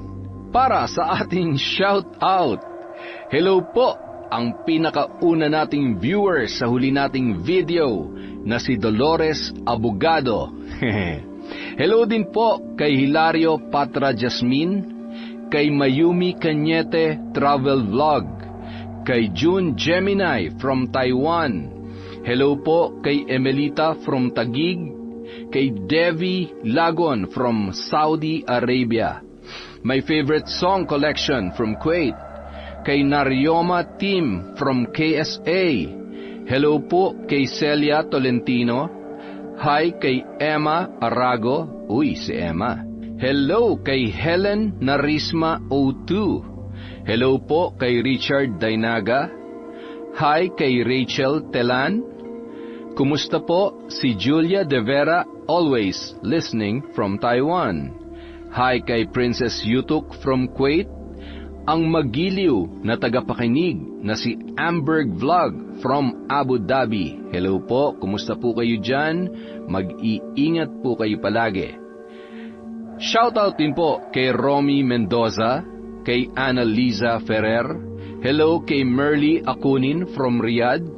para sa ating shout-out. Hello po! Ang pinakauna nating viewer sa huli nating video na si Dolores Abogado. Hello din po kay Hilario Patra Jasmine, kay Mayumi Cañete Travel Vlog, kay June Gemini from Taiwan. Hello po kay Emelita from Taguig, kay Devi Lagon from Saudi Arabia. My favorite song collection from Kuwait, kay Narioma Team from KSA. Hello po kay Celia Tolentino. Hi kay Emma Arago. Uy, si Emma. Hello kay Helen Narisma O2. Hello po kay Richard Dainaga. Hi kay Rachel Telan. Kumusta po si Julia De Vera, always listening from Taiwan. Hi kay Princess Yutuk from Kuwait. Ang magiliw na tagapakinig na si Amberg Vlog from Abu Dhabi. Hello po, kumusta po kayo dyan? Mag-iingat po kayo palagi. Shoutout din po kay Romy Mendoza, kay Annalisa Ferrer. Hello kay Merly Akunin from Riyadh.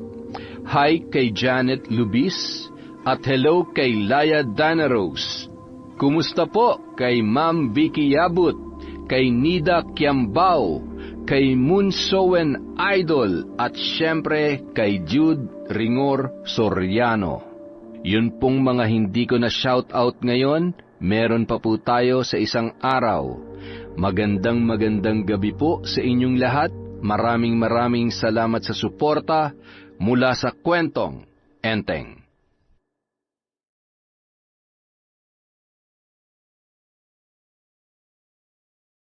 Hi kay Janet Lubis. At hello kay Laya Danaros. Kumusta po kay Ma'am Vicky Yabut, kay Nida Kiambao, kay Munsowen Idol, at syempre kay Jude Ringor Soriano. Yun pong mga hindi ko na shoutout ngayon, meron pa po tayo sa isang araw. Magandang gabi po sa inyong lahat. Maraming salamat sa suporta mula sa Kwentong Enteng.